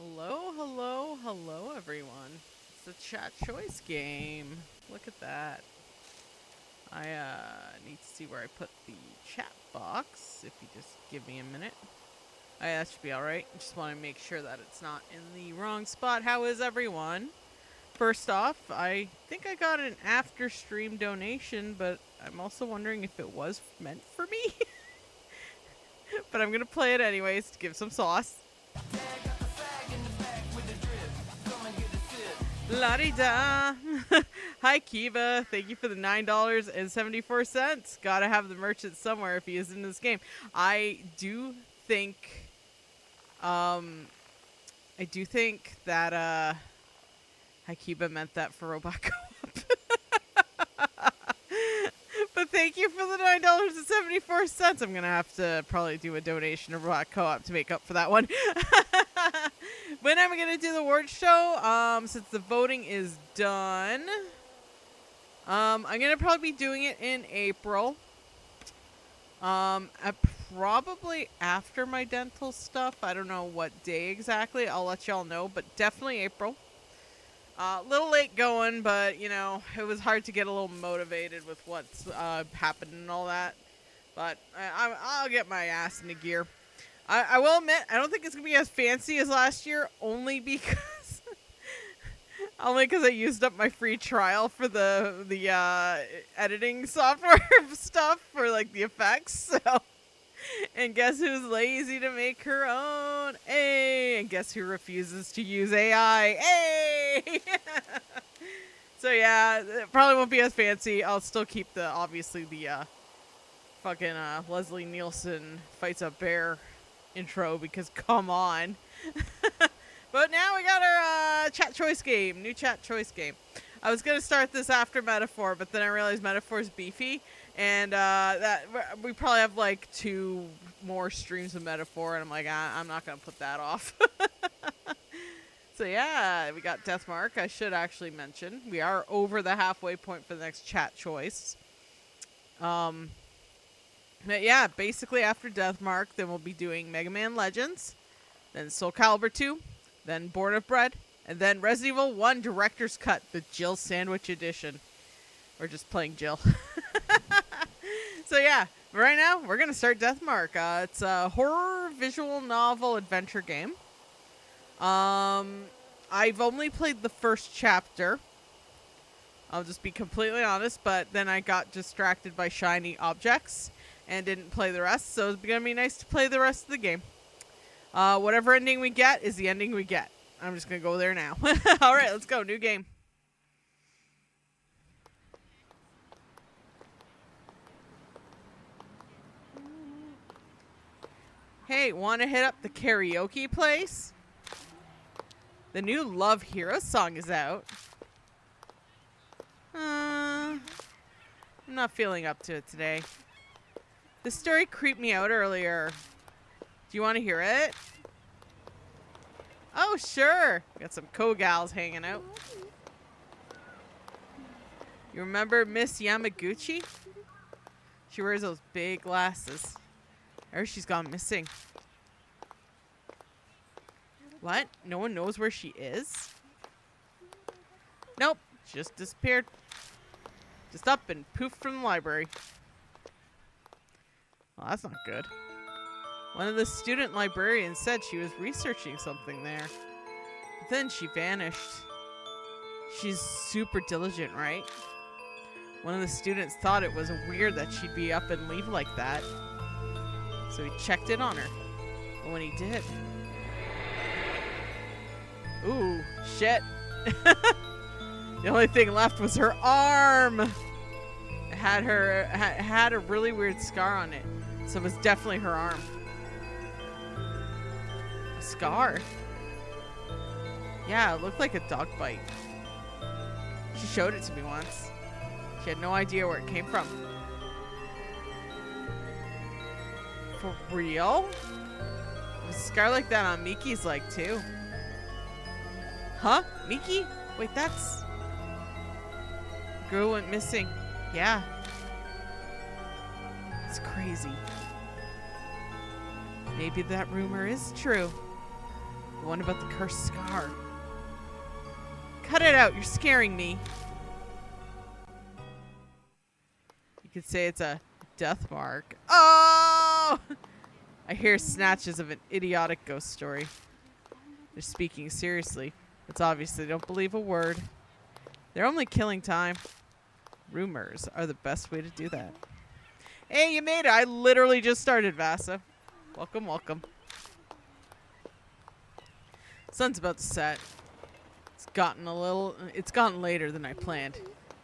Hello, hello, hello, everyone. It's the chat choice game. Look at that. I need to see where I put the chat box. If you just give me a minute. That should be alright. Just want to make sure that it's not in the wrong spot. How is everyone? First off, I think I got an after stream donation, but I'm also wondering if it was meant for me. But I'm going to play it anyways to give some sauce. La-di-da. Hi, Kiva. Thank you for the $9.74. Gotta have the merchant somewhere if he is in this game. I do think that Hi, Kiva meant that for Robot Co-op. But thank you for the $9.74. I'm gonna have to probably do a donation to Robot Co-op to make up for that one. When am I gonna do the award show? Since the voting is done, I'm gonna probably be doing it in April. Probably after my dental stuff. I don't know what day exactly. I'll let y'all know, but definitely April. A little late going, but you know, it was hard to get a little motivated with what's happened and all that. But I'll get my ass into gear. I will admit, I don't think it's gonna be as fancy as last year, only because I used up my free trial for the editing software stuff for like the effects. So, and guess who's lazy to make her own? And guess who refuses to use AI? So yeah, it probably won't be as fancy. I'll still keep obviously the fucking Leslie Nielsen fights a bear intro, because come on. But now we got our chat choice game, new chat choice game. I was gonna start this after Metaphor, but then I realized Metaphor's beefy, and that we probably have like 2 more streams of Metaphor, and I'm like, I'm not gonna put that off. So yeah, we got Deathmark. I should actually mention we are over the halfway point for the next chat choice. But yeah, basically after Deathmark, then we'll be doing Mega Man Legends, then Soul Calibur 2, then Born of Bread, and then Resident Evil 1 Director's Cut, the Jill Sandwich Edition. Or just playing Jill. So yeah, right now we're going to start Deathmark. It's a horror visual novel adventure game. I've only played the first chapter. I'll just be completely honest, but then I got distracted by shiny objects and didn't play the rest, so it's gonna be nice to play the rest of the game. Whatever ending we get is the ending we get. I'm just gonna go there now. Alright, let's go. New game. Hey, wanna hit up the karaoke place? The new Love Hero song is out. I'm not feeling up to it today. This story creeped me out earlier. Do you want to hear it? Oh, sure. Got some co-gals hanging out. You remember Miss Yamaguchi? She wears those big glasses. Or she's gone missing. What? No one knows where she is? Nope. She just disappeared. Just up and poofed from the library. Well, that's not good. One of the student librarians said she was researching something there. But then she vanished. She's super diligent, right? One of the students thought it was weird that she'd be up and leave like that. So he checked in on her. But when he did... Ooh, shit. The only thing left was her arm. It had a really weird scar on it. So it was definitely her arm. A scar? Yeah, it looked like a dog bite. She showed it to me once. She had no idea where it came from. For real? There's a scar like that on Miki's leg too. Huh? Miki? Wait, that's... Girl went missing. Yeah. It's crazy. Maybe that rumor is true. The one about the cursed scar. Cut it out. You're scaring me. You could say it's a death mark. Oh! I hear snatches of an idiotic ghost story. They're speaking seriously. It's obvious they don't believe a word. They're only killing time. Rumors are the best way to do that. Hey, you made it. I literally just started, Vasa. Welcome, welcome. Sun's about to set. It's gotten later than I planned.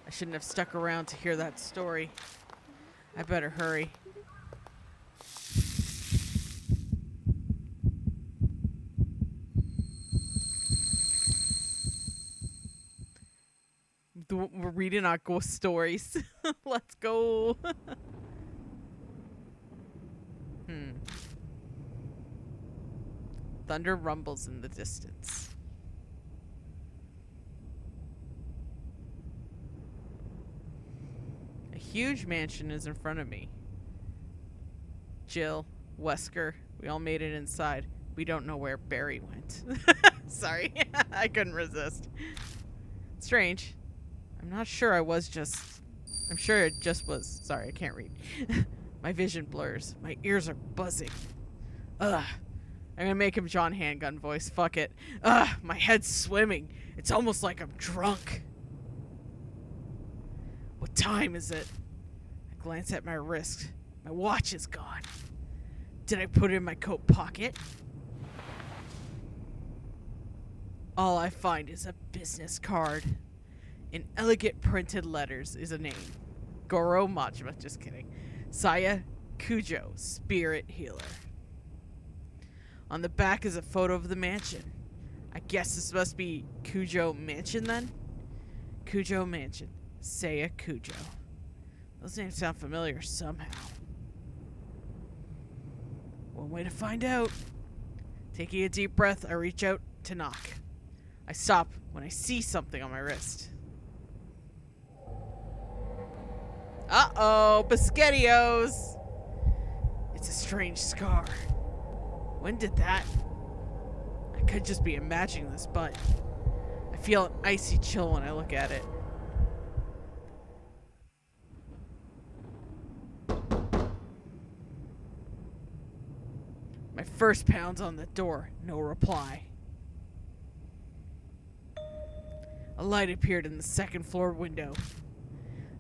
I shouldn't have stuck around to hear that story. I better hurry. We're reading our ghost stories. Let's go. Thunder rumbles in the distance. A huge mansion is in front of me. Jill, Wesker, we all made it inside. We don't know where Barry went. Sorry, I couldn't resist. Strange. I'm not sure I'm sure it just was. Sorry, I can't read. My vision blurs. My ears are buzzing. Ugh. I'm gonna make him John Handgun voice. Fuck it. Ugh, my head's swimming. It's almost like I'm drunk. What time is it? I glance at my wrist. My watch is gone. Did I put it in my coat pocket? All I find is a business card. In elegant printed letters is a name. Goro Majima. Just kidding. Saya Kujo, spirit healer. On the back is a photo of the mansion. I guess this must be Kujo Mansion then? Kujo Mansion. Saya Kujo. Those names sound familiar somehow. One way to find out. Taking a deep breath, I reach out to knock. I stop when I see something on my wrist. Uh-oh, Biscottios! It's a strange scar. When did that? I could just be imagining this, but I feel an icy chill when I look at it. My first pound's on the door. No reply. A light appeared in the second floor window.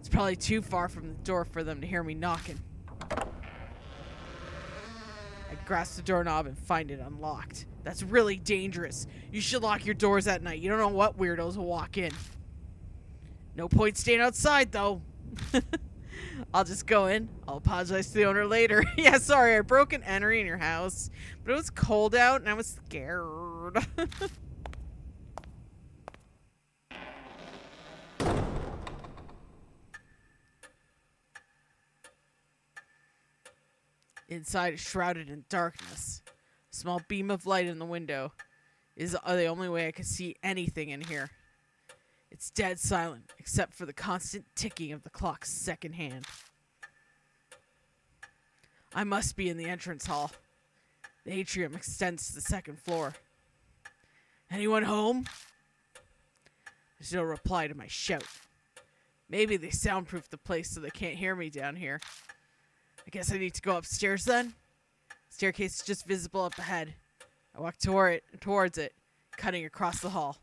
It's probably too far from the door for them to hear me knocking. I grasp the doorknob and find it unlocked. That's really dangerous. You should lock your doors at night. You don't know what weirdos will walk in. No point staying outside, though. I'll just go in. I'll apologize to the owner later. Yeah, sorry, I broke and entering in your house. But it was cold out and I was scared. Inside is shrouded in darkness. A small beam of light in the window is the only way I can see anything in here. It's dead silent, except for the constant ticking of the clock's second hand. I must be in the entrance hall. The atrium extends to the second floor. Anyone home? There's no reply to my shout. Maybe they soundproof the place so they can't hear me down here. I guess I need to go upstairs then? Staircase is just visible up ahead. I walk towards it, cutting across the hall.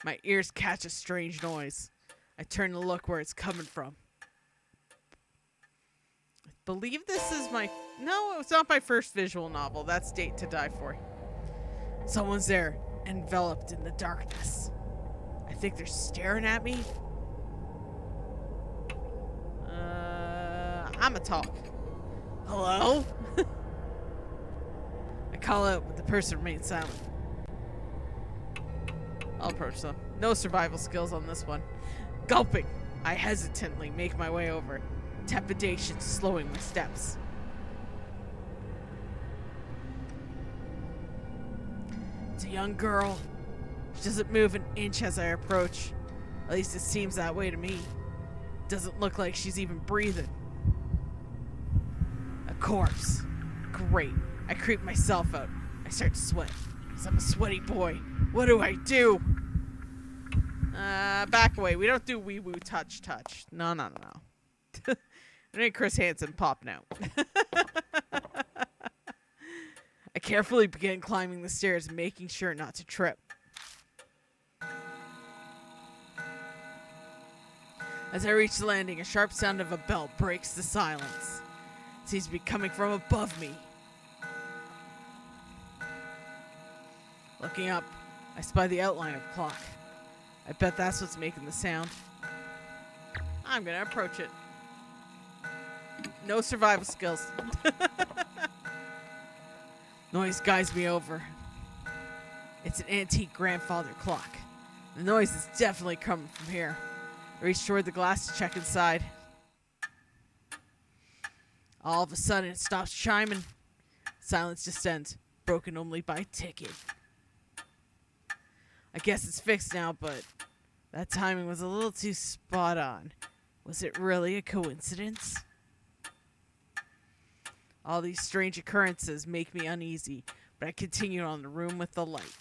My ears catch a strange noise. I turn to look where it's coming from. I believe this is my... No, it's not my first visual novel. That's Date to Die For. Someone's there, enveloped in the darkness. I think they're staring at me. I'ma talk. Hello? I call out, but the person remains silent. I'll approach them. No survival skills on this one. Gulping, I hesitantly make my way over, trepidation slowing my steps. It's a young girl. She doesn't move an inch as I approach. At least it seems that way to me. Doesn't look like she's even breathing. A corpse. Great. I creep myself out. I start to sweat. Because I'm a sweaty boy. What do I do? Back away. We don't do wee-woo touch. No. I need Chris Hansen popping out. I carefully began climbing the stairs, making sure not to trip. As I reach the landing, a sharp sound of a bell breaks the silence. It seems to be coming from above me. Looking up, I spy the outline of a clock. I bet that's what's making the sound. I'm gonna approach it. No survival skills. Noise guides me over. It's an antique grandfather clock. The noise is definitely coming from here. I reach toward the glass to check inside. All of a sudden, it stops chiming. Silence descends, broken only by ticking. I guess it's fixed now, but that timing was a little too spot on. Was it really a coincidence? All these strange occurrences make me uneasy, but I continue on the room with the light.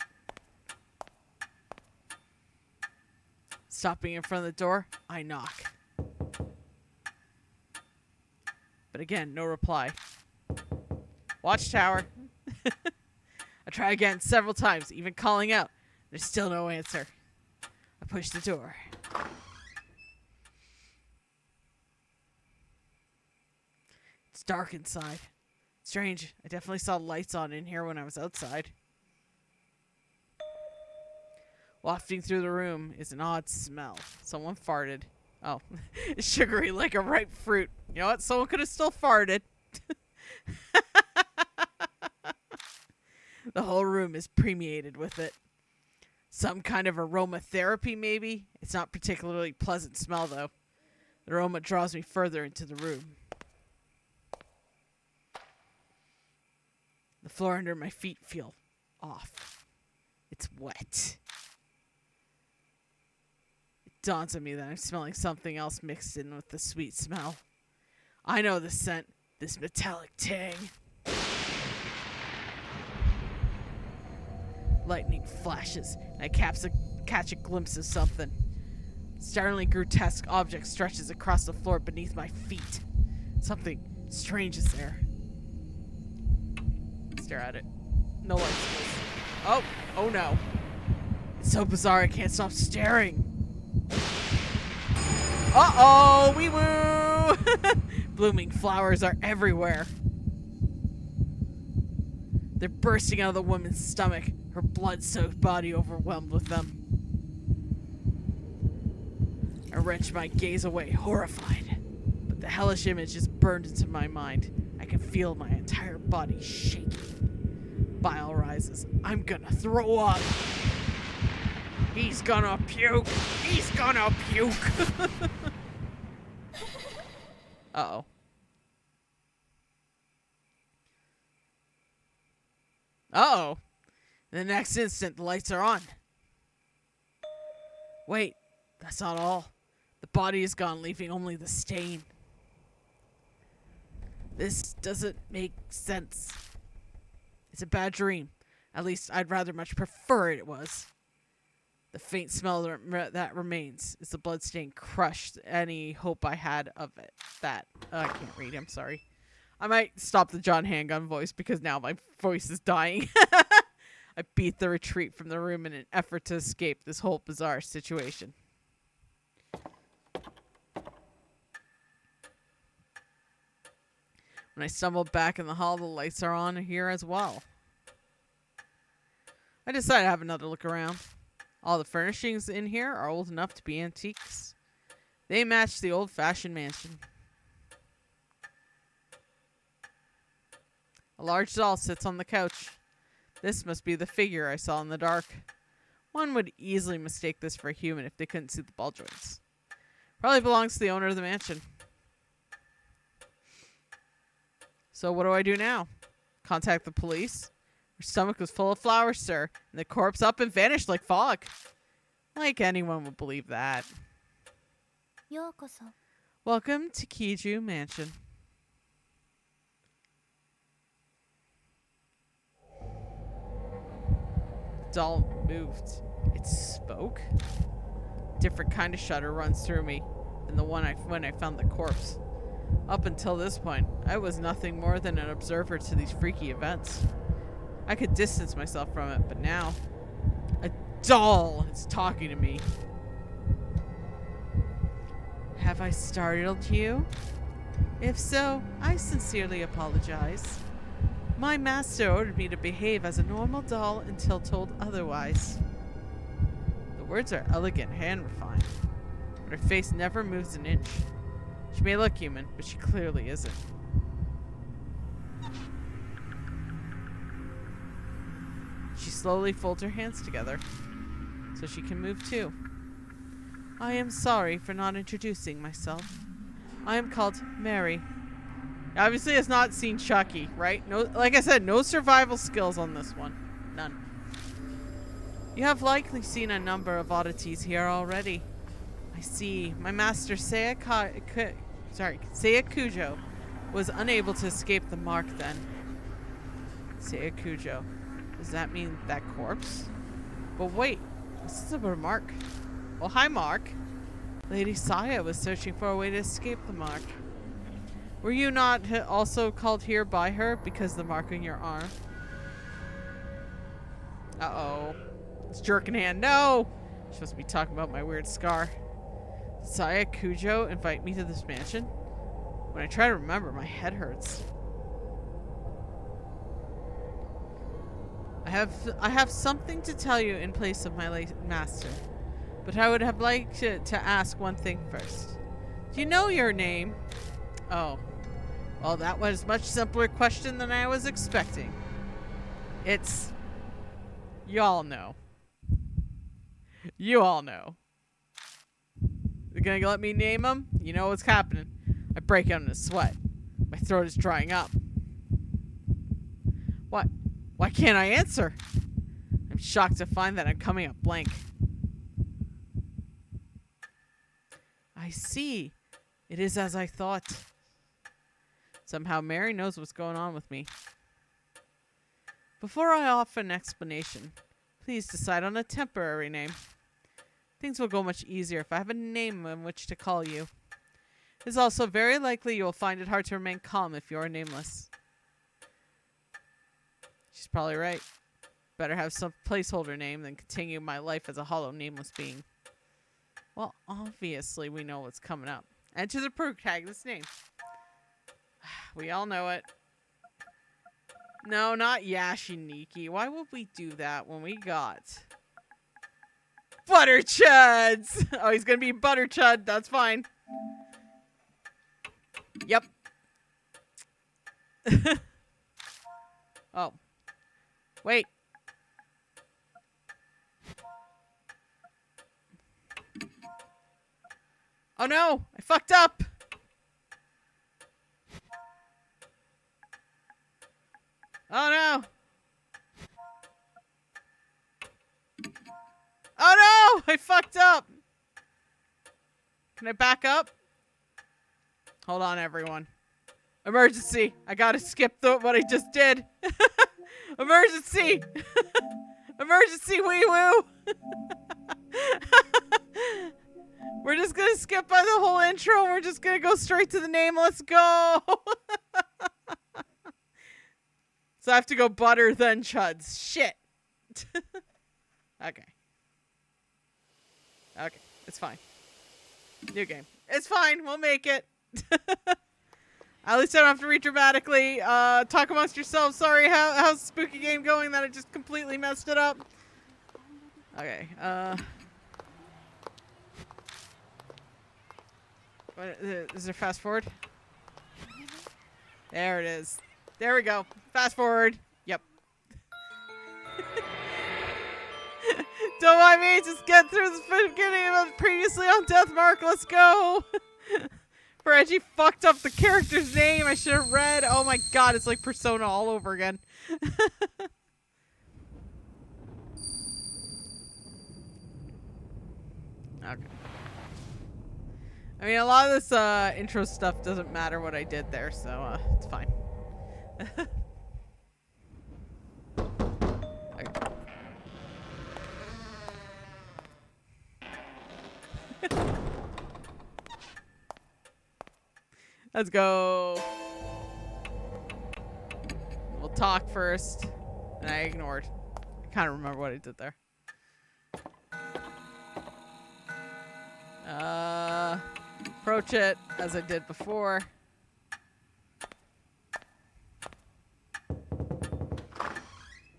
Stopping in front of the door, I knock. But again, no reply. Watchtower. I try again several times, even calling out. There's still no answer. I push the door. It's dark inside. Strange. I definitely saw lights on in here when I was outside. Wafting through the room is an odd smell. Someone farted. Oh, it's sugary like a ripe fruit. You know what? Someone could have still farted. The whole room is permeated with it. Some kind of aromatherapy, maybe? It's not particularly pleasant smell, though. The aroma draws me further into the room. The floor under my feet feels off. It's wet. It dawns on me that I'm smelling something else mixed in with the sweet smell. I know the scent. This metallic tang. Lightning flashes, and I catch a glimpse of something. Startlingly grotesque object stretches across the floor beneath my feet. Something strange is there. Stare at it. No light skills. Oh no. It's so bizarre I can't stop staring. Uh-oh, wee woo! Blooming flowers are everywhere. They're bursting out of the woman's stomach, her blood-soaked body overwhelmed with them. I wrench my gaze away, horrified. But the hellish image is burned into my mind. I can feel my entire body shaking. Bile rises. I'm gonna throw up. He's gonna puke. He's gonna puke. Uh-oh. Uh-oh. The next instant, the lights are on. Wait, that's not all. The body is gone, leaving only the stain. This doesn't make sense. It's a bad dream. At least I'd rather much prefer it was. The faint smell that remains is the bloodstain crushed any hope I had of it. I can't read, I'm sorry. I might stop the John Handgun voice because now my voice is dying. I beat the retreat from the room in an effort to escape this whole bizarre situation. When I stumble back in the hall, the lights are on here as well. I decided to have another look around. All the furnishings in here are old enough to be antiques. They match the old-fashioned mansion. A large doll sits on the couch. This must be the figure I saw in the dark. One would easily mistake this for a human if they couldn't see the ball joints. Probably belongs to the owner of the mansion. So what do I do now? Contact the police? Her stomach was full of flowers, sir, and the corpse up and vanished like fog. Like anyone would believe that. Welcome to Kiju Mansion. doll moved. It spoke? Different kind of shudder runs through me than the one when I found the corpse. Up until this point, I was nothing more than an observer to these freaky events. I could distance myself from it, but now, a doll is talking to me. Have I startled you? If so, I sincerely apologize. My master ordered me to behave as a normal doll until told otherwise. The words are elegant and refined, but her face never moves an inch. She may look human, but she clearly isn't. She slowly folds her hands together so she can move too. I am sorry for not introducing myself. I am called Mary. Obviously, it's not seen Chucky, right? No, like I said, no survival skills on this one. None. You have likely seen a number of oddities here already. I see. My master Seiya Kujo was unable to escape the mark then. Seiya Kujo. Does that mean that corpse? But wait, this is a remark. Well, hi, Mark. Lady Saya was searching for a way to escape the mark. Were you not also called here by her because of the mark on your arm? Uh-oh. It's jerking hand. No! You're supposed to be talking about my weird scar. Did Saya Kujo invite me to this mansion? When I try to remember, my head hurts. I have something to tell you in place of my late master. But I would have liked to ask one thing first. Do you know your name? Oh. Well, that was a much simpler question than I was expecting. It's... Y'all know. You all know. You're gonna let me name him? You know what's happening. I break out in a sweat. My throat is drying up. What? Why can't I answer? I'm shocked to find that I'm coming up blank. I see. It is as I thought. Somehow Mary knows what's going on with me. Before I offer an explanation, please decide on a temporary name. Things will go much easier if I have a name in which to call you. It is also very likely you will find it hard to remain calm if you are nameless. She's probably right. Better have some placeholder name than continue my life as a hollow, nameless being. Well, obviously we know what's coming up. Enter the protagonist's name. We all know it. No, not Yashiniki. Why would we do that when we got Butterchuds? Oh, he's gonna be Butterchud. That's fine. Yep. Oh. Wait. Oh no! I fucked up! Oh no! Oh no! I fucked up! Can I back up? Hold on, everyone. Emergency! I gotta skip what I just did. Emergency! Emergency, wee woo! We're just gonna skip by the whole intro and we're just gonna go straight to the name. Let's go! So I have to go butter then chuds. Shit. Okay. Okay. It's fine. New game. It's fine. We'll make it. At least I don't have to read dramatically. Talk amongst yourselves. Sorry, how's spooky game going that I just completely messed it up? Okay. What, is there fast forward? There it is. There we go. Fast forward. Yep. Don't mind me. Just get through the beginning of previously on Death Mark. Let's go. For Edgey fucked up the character's name. I should have read. Oh my god, it's like Persona all over again. Okay. I mean, a lot of this intro stuff doesn't matter what I did there, so it's fine. Okay. Let's go. We'll talk first. And I ignored. I kind of remember what I did there. Approach it as I did before.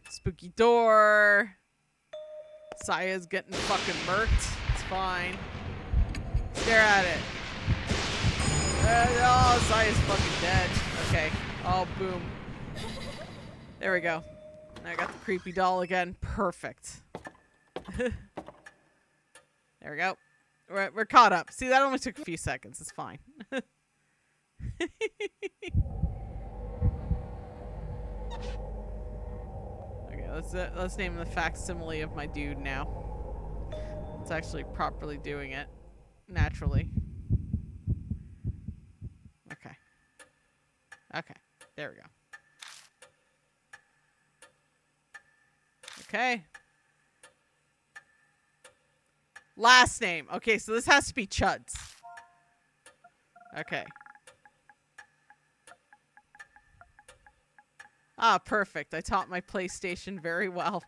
Spooky door. Saya's getting fucking murked. It's fine. Stare at it. Oh, Saya's fucking dead. Okay. Oh, boom. There we go. I got the creepy doll again. Perfect. There we go. We're caught up. See, that only took a few seconds. It's fine. Okay, let's name the facsimile of my dude now. It's actually properly doing it naturally. Okay. Okay. There we go. Okay. Last name. Okay, so this has to be Chuds. Okay. Ah, perfect. I taught my PlayStation very well.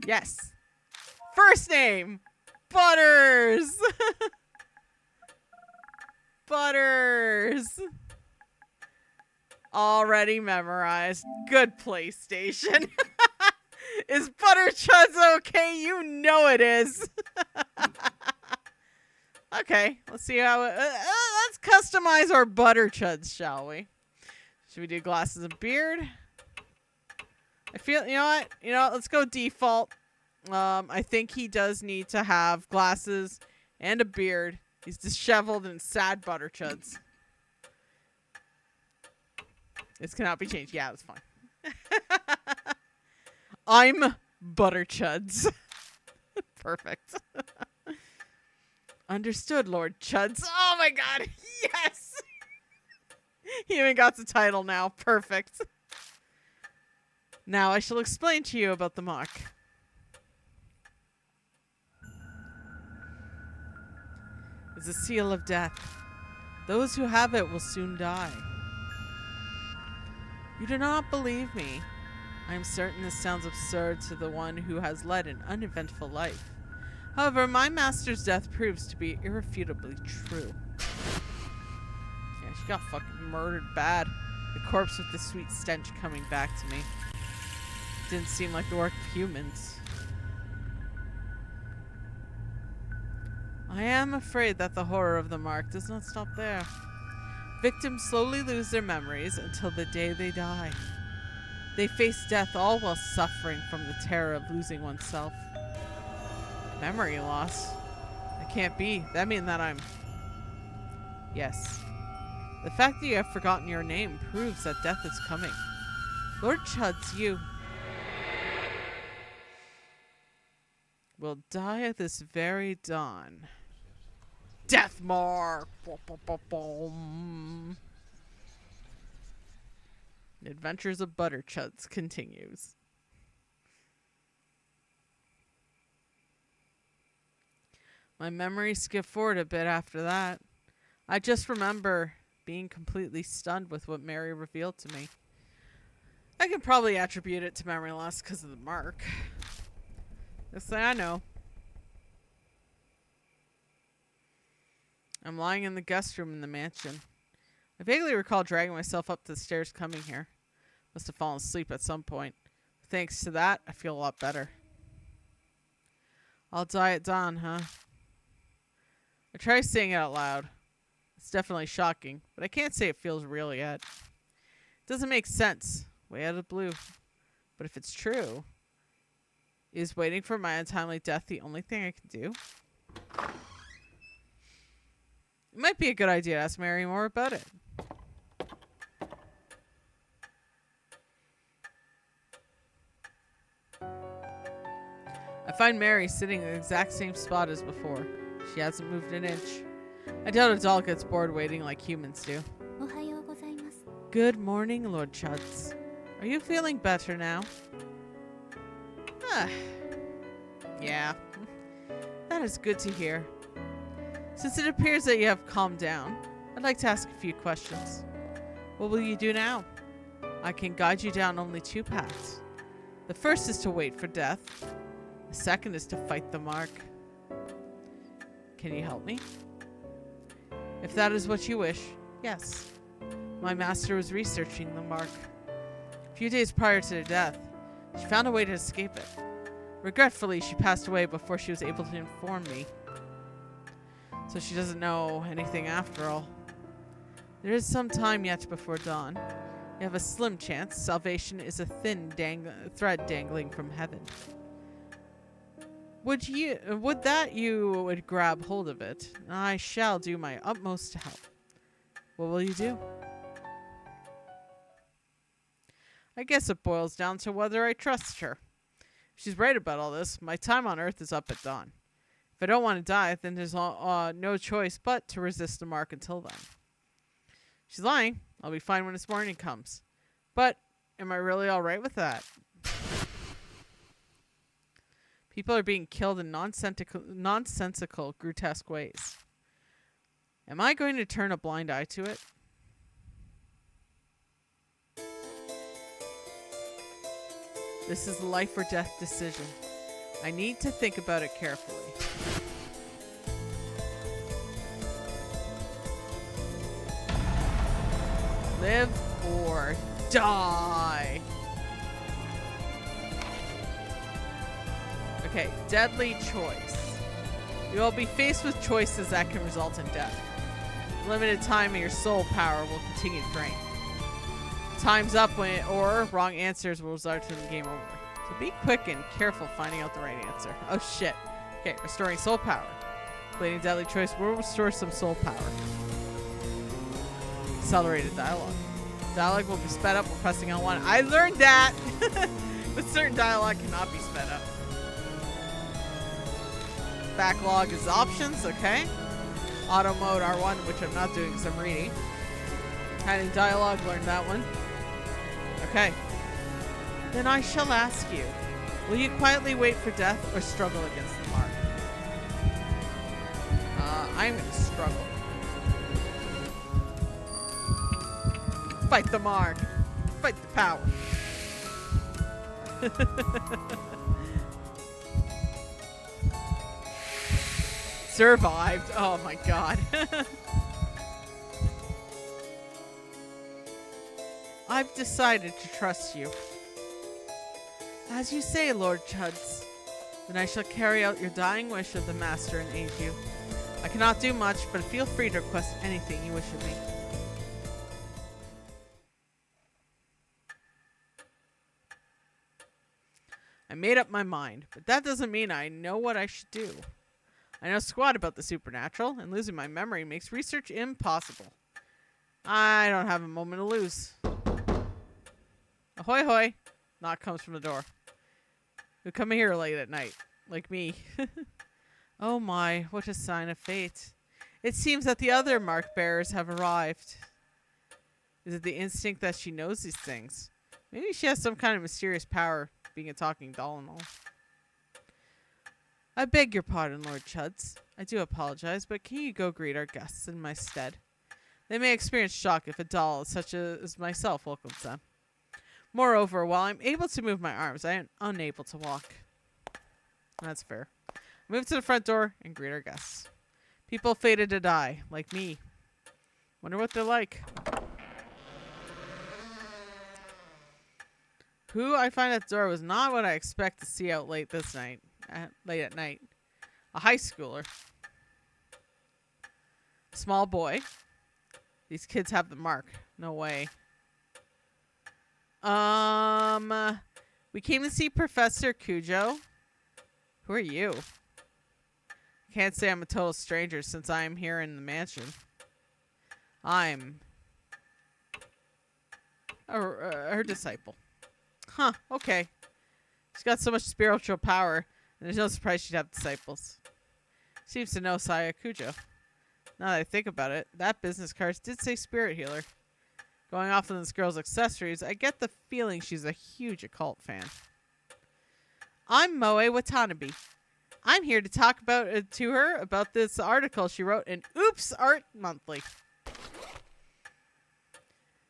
Yes. First name. Butters. Butters. Already memorized. Good PlayStation. Is Butter Chuds okay? You know it is. Okay, let's see how it... let's customize our Butter Chuds, shall we? Should we do glasses and beard? I feel... You know what? Let's go default. I think he does need to have glasses and a beard. He's disheveled and sad Butter Chuds. This cannot be changed. Yeah, that's fine. I'm Butter Chuds. Perfect. Understood, Lord Chuds. Oh my god, yes! He even got the title now. Perfect. Now I shall explain to you about the mark. It's a seal of death. Those who have it will soon die. You do not believe me. I am certain this sounds absurd to the one who has led an uneventful life. However, my master's death proves to be irrefutably true. Yeah, she got fucking murdered bad. The corpse with the sweet stench coming back to me. Didn't seem like the work of humans. I am afraid that the horror of the mark does not stop there. Victims slowly lose their memories until the day they die. They face death all while suffering from the terror of losing oneself. Memory loss? That can't be. That means that I'm... Yes. The fact that you have forgotten your name proves that death is coming. Lord Chuds, you... will die at this very dawn. Death mark! Boom. The Adventures of Butter Chuds continues. My memory skipped forward a bit after that. I just remember being completely stunned with what Mary revealed to me. I can probably attribute it to memory loss because of the mark. This thing I know. I'm lying in the guest room in the mansion. I vaguely recall dragging myself up the stairs coming here. Must have fallen asleep at some point. Thanks to that, I feel a lot better. I'll die at dawn, huh? I try saying it out loud. It's definitely shocking, but I can't say it feels real yet. It doesn't make sense. Way out of the blue. But if it's true, is waiting for my untimely death the only thing I can do? It might be a good idea to ask Mary more about it. I find Mary sitting in the exact same spot as before. She hasn't moved an inch. I doubt a doll gets bored waiting like humans do. Good morning, Lord Chuds. Are you feeling better now? Yeah. That is good to hear. Since it appears that you have calmed down, I'd like to ask a few questions. What will you do now? I can guide you down only two paths. The first is to wait for death. The second is to fight the mark. Can you help me? If that is what you wish, yes. My master was researching the mark. A few days prior to her death, she found a way to escape it. Regretfully, she passed away before she was able to inform me. So she doesn't know anything after all. There is some time yet before dawn. You have a slim chance. Salvation is a thin thread dangling from heaven. Would that you would grab hold of it? I shall do my utmost to help. What will you do? I guess it boils down to whether I trust her. If she's right about all this, my time on Earth is up at dawn. If I don't want to die, then there's no choice but to resist the mark until then. If she's lying, I'll be fine when this morning comes. But am I really all right with that? People are being killed in nonsensical, grotesque ways. Am I going to turn a blind eye to it? This is a life or death decision. I need to think about it carefully. Live or die. Okay, deadly choice. You will be faced with choices that can result in death. Limited time and your soul power will continue to drain. Time's up or wrong answers will result in the game over. So be quick and careful finding out the right answer. Oh shit. Okay, restoring soul power. Completing deadly choice will restore some soul power. Accelerated dialogue. Dialogue will be sped up while pressing L1. I learned that! But certain dialogue cannot be sped up. Backlog is options, okay. Auto mode R1, which I'm not doing because I'm reading. Hiding dialogue, learned that one. Okay. Then I shall ask you, will you quietly wait for death or struggle against the mark? I'm going to struggle. Fight the mark. Fight the power. Survived. Oh my god. I've decided to trust you. As you say, Lord Chuds, then I shall carry out your dying wish of the Master and aid you. I cannot do much, but feel free to request anything you wish of me. I made up my mind, but that doesn't mean I know what I should do. I know squat about the supernatural, and losing my memory makes research impossible. I don't have a moment to lose. Ahoy hoy! Knock comes from the door. Who come here late at night? Like me. Oh my, what a sign of fate. It seems that the other mark bearers have arrived. Is it the instinct that she knows these things? Maybe she has some kind of mysterious power, being a talking doll and all. I beg your pardon, Lord Chuds. I do apologize, but can you go greet our guests in my stead? They may experience shock if a doll such as myself welcomes them. Moreover, while I'm able to move my arms, I am unable to walk. That's fair. Move to the front door and greet our guests. People fated to die, like me. Wonder what they're like. Who I find at the door was not what I expect to see out late at night. A high schooler. Small boy. These kids have the mark. No way. We came to see Professor Cujo. Who are you? Can't say I'm a total stranger since I'm here in the mansion. I'm her disciple. Huh, okay. She's got so much spiritual power, and there's no surprise she'd have disciples. Seems to know Saya Cujo. Now that I think about it, that business card did say spirit healer. Going off on this girl's accessories, I get the feeling she's a huge occult fan. I'm Moe Watanabe. I'm here to talk to her about this article she wrote in Oops Art Monthly.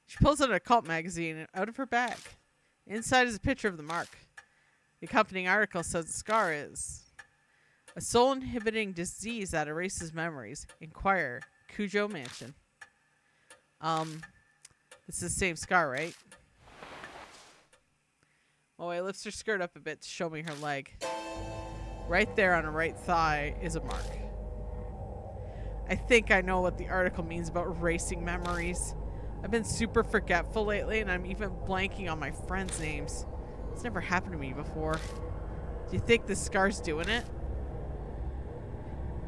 She pulls out a cult magazine out of her bag. Inside is a picture of the mark. The accompanying article says the scar is a soul-inhibiting disease that erases memories. Inquire, Cujo Mansion. It's the same scar, right? Moe lifts her skirt up a bit to show me her leg. Right there on her right thigh is a mark. I think I know what the article means about erasing memories. I've been super forgetful lately, and I'm even blanking on my friends' names. It's never happened to me before. Do you think this scar's doing it?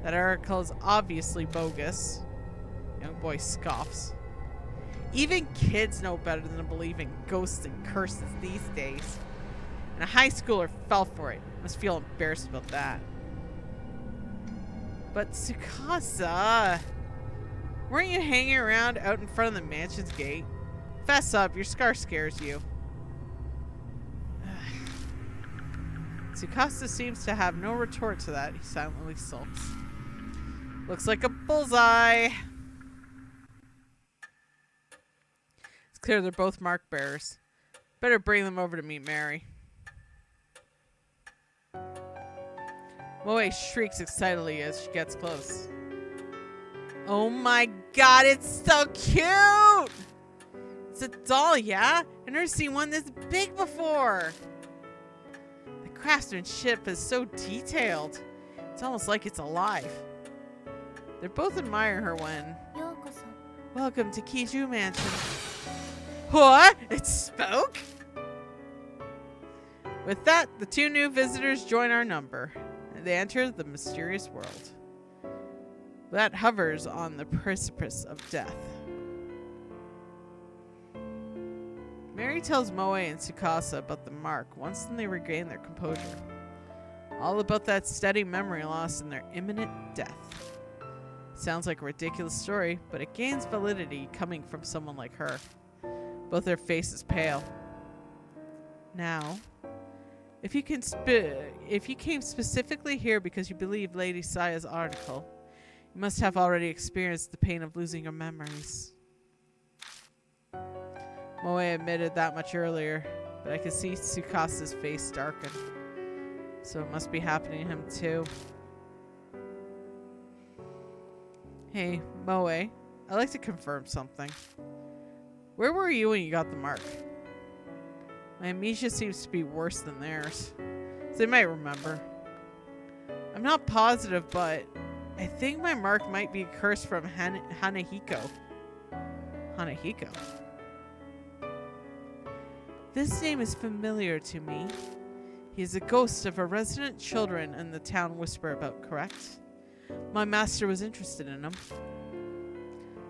That article is obviously bogus. Young boy scoffs. Even kids know better than to believe in ghosts and curses these days. And a high schooler fell for it. Must feel embarrassed about that. But Tsukasa, weren't you hanging around out in front of the mansion's gate? Fess up, your scar scares you. Tsukasa seems to have no retort to that. He silently sulks. Looks like a bullseye. It's clear they're both mark bearers. Better bring them over to meet Mary. Moe shrieks excitedly as she gets close. Oh my god, it's so cute! It's a doll, yeah? I've never seen one this big before. The craftsmanship is so detailed. It's almost like it's alive. They both admire her when... Welcome to Kiju Mansion. What? It spoke? With that, the two new visitors join our number. And they enter the mysterious world that hovers on the precipice of death. Mary tells Moe and Tsukasa about the mark once they regain their composure. All about that steady memory loss and their imminent death. Sounds like a ridiculous story, but it gains validity coming from someone like her. Both their faces pale. Now, if you came specifically here because you believe Lady Saya's article, you must have already experienced the pain of losing your memories. Moe admitted that much earlier, but I could see Tsukasa's face darken. So it must be happening to him too. Hey, Moe, I'd like to confirm something. Where were you when you got the mark? My amnesia seems to be worse than theirs. So they might remember. I'm not positive, but I think my mark might be a curse from Hanahiko. Hanahiko? This name is familiar to me. He is a ghost of a resident children in the town whisper about, correct? My master was interested in him.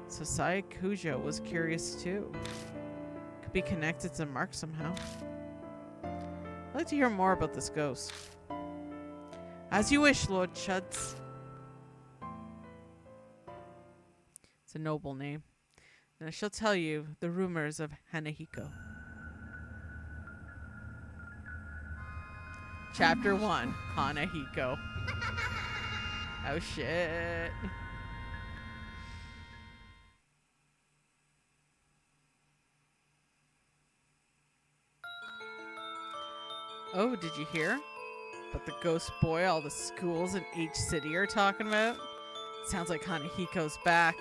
So Saya Kujo was curious too. Could be connected to Mark somehow. I'd like to hear more about this ghost. As you wish, Lord Chuds. It's a noble name. And I shall tell you the rumors of Hanahiko. Chapter 1, Hanahiko. Oh shit. Oh, did you hear? About the ghost boy all the schools in H City are talking about? Sounds like Hanahiko's back.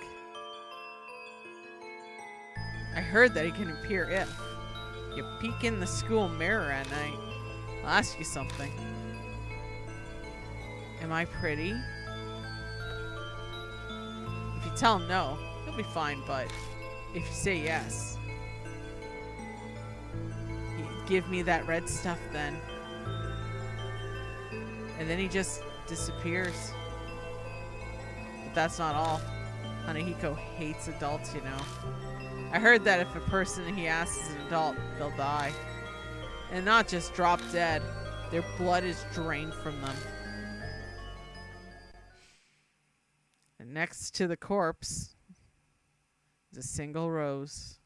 I heard that he can appear if you peek in the school mirror at night. I'll ask you something. Am I pretty? If you tell him no, he'll be fine, but if you say yes, give me that red stuff then. And then he just disappears. But that's not all. Hanahiko hates adults, you know. I heard that if a person he asks is an adult, they'll die. And not just drop dead. Their blood is drained from them. And next to the corpse is a single rose.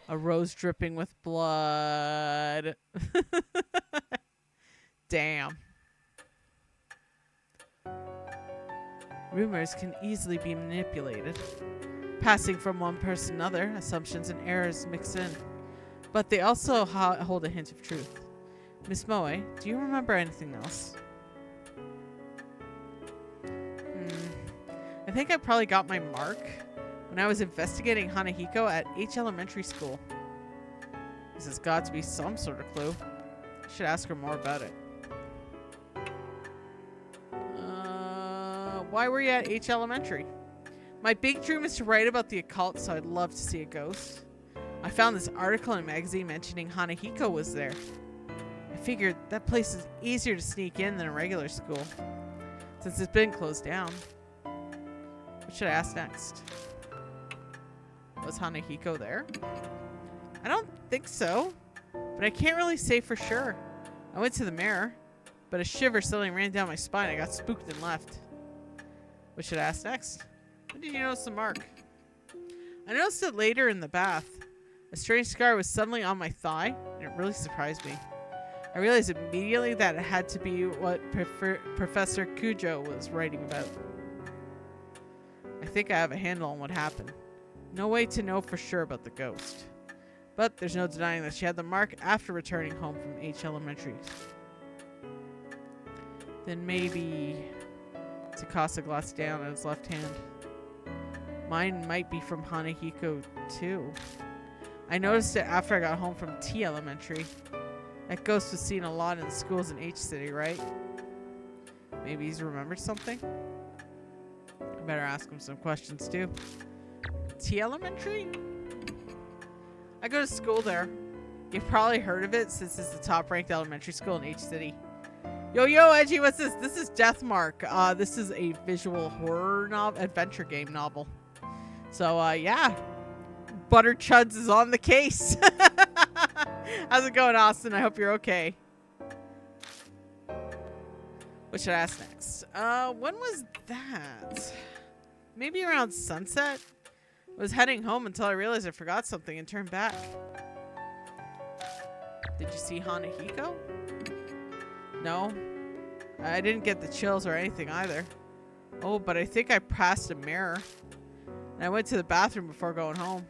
A rose dripping with blood. Damn. Rumors can easily be manipulated, passing from one person to another. Assumptions and errors mix in, but they also hold a hint of truth. Miss Moe, do you remember anything else? I think I probably got my mark when I was investigating Hanahiko at H Elementary School. This has got to be some sort of clue. I should ask her more about it. Why were you at H Elementary? My big dream is to write about the occult, so I'd love to see a ghost. I found this article in a magazine mentioning Hanahiko was there. I figured that place is easier to sneak in than a regular school, since it's been closed down. What should I ask next? Was Hanahiko there? I don't think so, but I can't really say for sure. I went to the mirror, but a shiver suddenly ran down my spine. I got spooked and left. What should I ask next? When did you notice the mark? I noticed it later in the bath. A strange scar was suddenly on my thigh, and it really surprised me. I realized immediately that it had to be what Professor Kujo was writing about. I think I have a handle on what happened. No way to know for sure about the ghost. But there's no denying that she had the mark after returning home from H Elementary. Then maybe Tsukasa glanced down at his left hand. Mine might be from Hanahiko too. I noticed it after I got home from T Elementary. That ghost was seen a lot in the schools in H City, right? Maybe he's remembered something? I better ask him some questions too. T Elementary? I go to school there. You've probably heard of it since it's the top-ranked elementary school in H City. Yo, Edgey, what's this? This is Deathmark. This is a visual horror adventure game novel. So, yeah. Butter Chuds is on the case. How's it going, Austin? I hope you're okay. What should I ask next? When was that? Maybe around sunset? I was heading home until I realized I forgot something and turned back. Did you see Hanahiko? No. I didn't get the chills or anything either. Oh, but I think I passed a mirror. And I went to the bathroom before going home.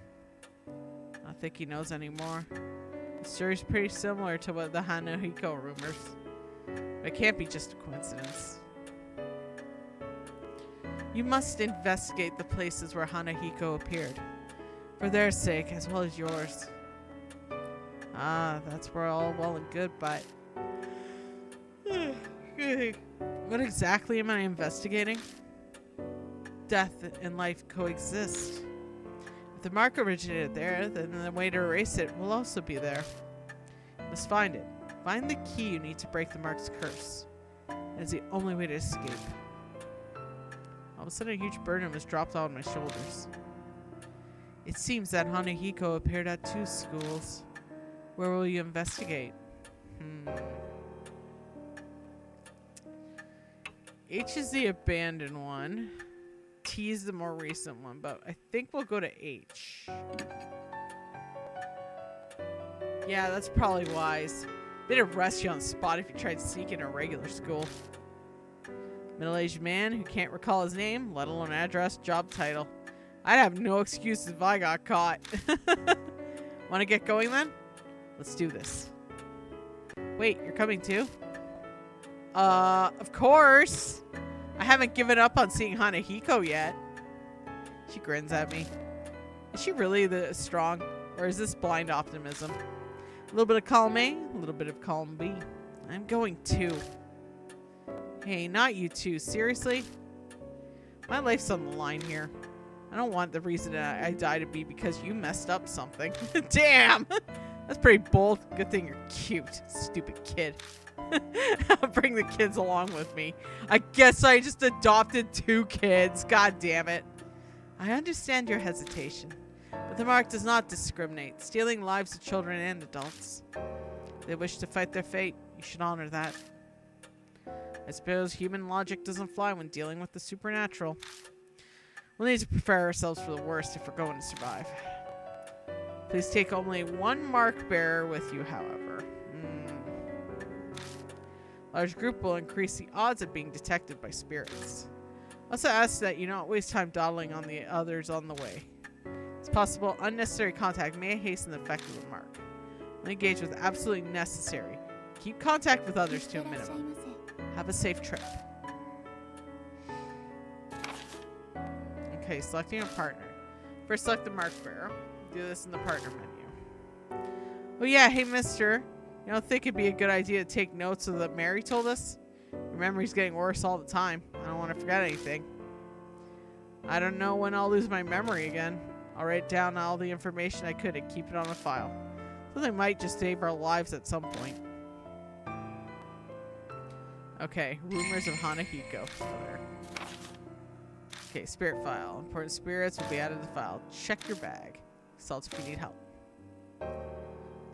I don't think he knows anymore. The story's pretty similar to what the Hanahiko rumors. But it can't be just a coincidence. You must investigate the places where Hanahiko appeared. For their sake, as well as yours. Ah, that's where all well and good, but... What exactly am I investigating? Death and life coexist. If the mark originated there, then the way to erase it will also be there. You must find it. Find the key you need to break the mark's curse. It is the only way to escape. All of a sudden, a huge burden was dropped on my shoulders. It seems that Hanahiko appeared at 2 schools. Where will you investigate? H is the abandoned one. T is the more recent one, but I think we'll go to H. Yeah, that's probably wise. They'd arrest you on the spot if you tried to sneak in a regular school. Middle-aged man who can't recall his name, let alone address, job title. I'd have no excuses if I got caught. Want to get going then? Let's do this. Wait, you're coming too? Of course. I haven't given up on seeing Hanahiko yet. She grins at me. Is she really this strong? Or is this blind optimism? A little bit of column A, a little bit of column B. I'm going too. Hey, not you two. Seriously? My life's on the line here. I don't want the reason that I die to be because you messed up something. Damn! That's pretty bold. Good thing you're cute, stupid kid. I'll bring the kids along with me. I guess I just adopted 2 kids. God damn it. I understand your hesitation, but the mark does not discriminate, stealing lives of children and adults. If they wish to fight their fate, you should honor that. I suppose human logic doesn't fly when dealing with the supernatural. We'll need to prepare ourselves for the worst if we're going to survive. Please take only 1 mark bearer with you, however. Large group will increase the odds of being detected by spirits. Also ask that you not waste time dawdling on the others on the way. It's possible unnecessary contact may hasten the effect of the mark. Only engage with absolutely necessary. Keep contact with others to a minimum. Have a safe trip. Okay, selecting a partner. First select the mark bearer. Do this in the partner menu. Oh yeah, hey mister. You don't think it'd be a good idea to take notes of what Mary told us? Your memory's getting worse all the time. I don't want to forget anything. I don't know when I'll lose my memory again. I'll write down all the information I could and keep it on a file. Something might just save our lives at some point. Okay, rumors of Hanahiko. Okay, spirit file. Important spirits will be added to the file. Check your bag. Consult if you need help.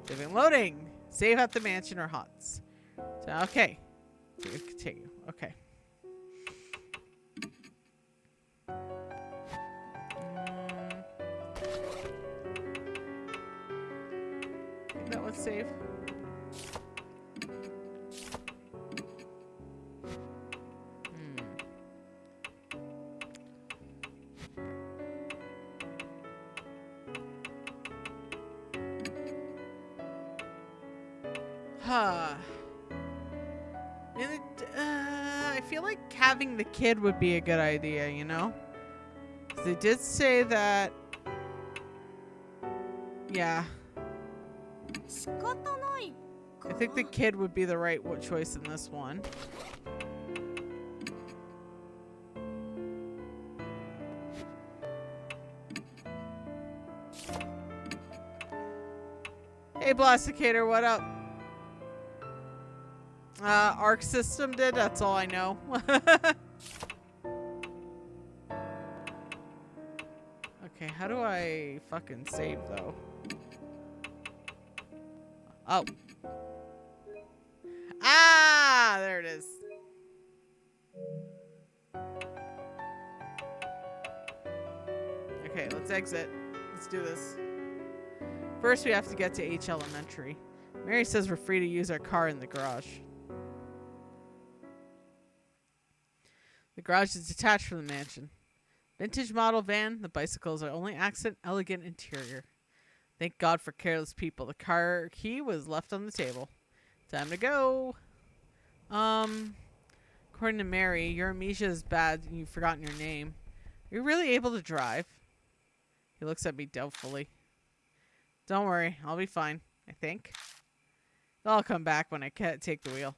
Saving loading. Save at the mansion or huts. So, okay. Continue. Okay. Think that was save. I feel like having the kid would be a good idea, you know? They did say that... Yeah. I think the kid would be the right choice in this one. Hey, Blasticator, what up? Arc system did, that's all I know. Okay, how do I fucking save, though? Oh. Ah, there it is. Okay, let's exit. Let's do this. First, we have to get to H Elementary. Mary says we're free to use our car in the garage. The garage is detached from the mansion. Vintage model van, the bicycles are only accent, elegant interior. Thank God for careless people. The car key was left on the table. Time to go. According to Mary, your amnesia is bad and you've forgotten your name. Are you really able to drive? He looks at me doubtfully. Don't worry, I'll be fine, I think. I'll come back when I can't take the wheel.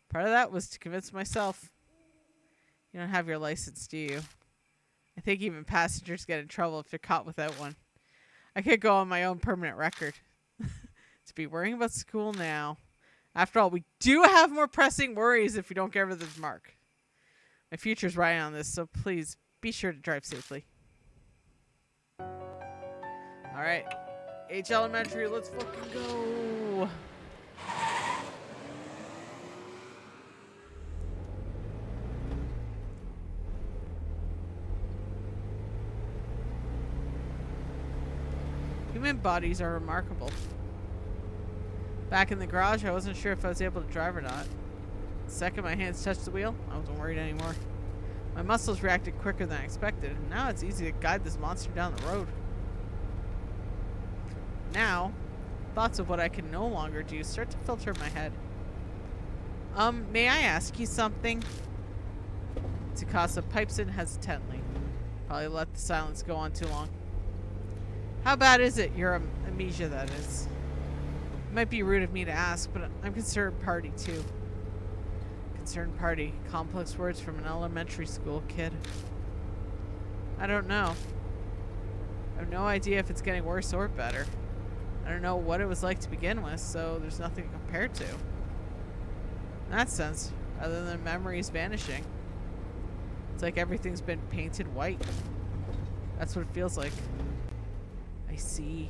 Part of that was to convince myself. You don't have your license, do you? I think even passengers get in trouble if they're caught without one. I could go on my own permanent record. To be worrying about school now. After all, we do have more pressing worries if we don't get rid of this mark. My future's riding on this, so please be sure to drive safely. Alright. H Elementary, let's fucking go. Human bodies are remarkable. Back in the garage, I wasn't sure if I was able to drive or not. The second my hands touched the wheel, I wasn't worried anymore. My muscles reacted quicker than I expected, and now it's easy to guide this monster down the road. Now, thoughts of what I can no longer do start to filter in my head. May I ask you something? Tsukasa pipes in hesitantly. Probably let the silence go on too long. How bad is it, your amnesia, that is? It might be rude of me to ask, but I'm concerned party, too. Concerned party. Complex words from an elementary school kid. I don't know. I have no idea if it's getting worse or better. I don't know what it was like to begin with, so there's nothing to compare to. In that sense, other than memories vanishing, it's like everything's been painted white. That's what it feels like. I see.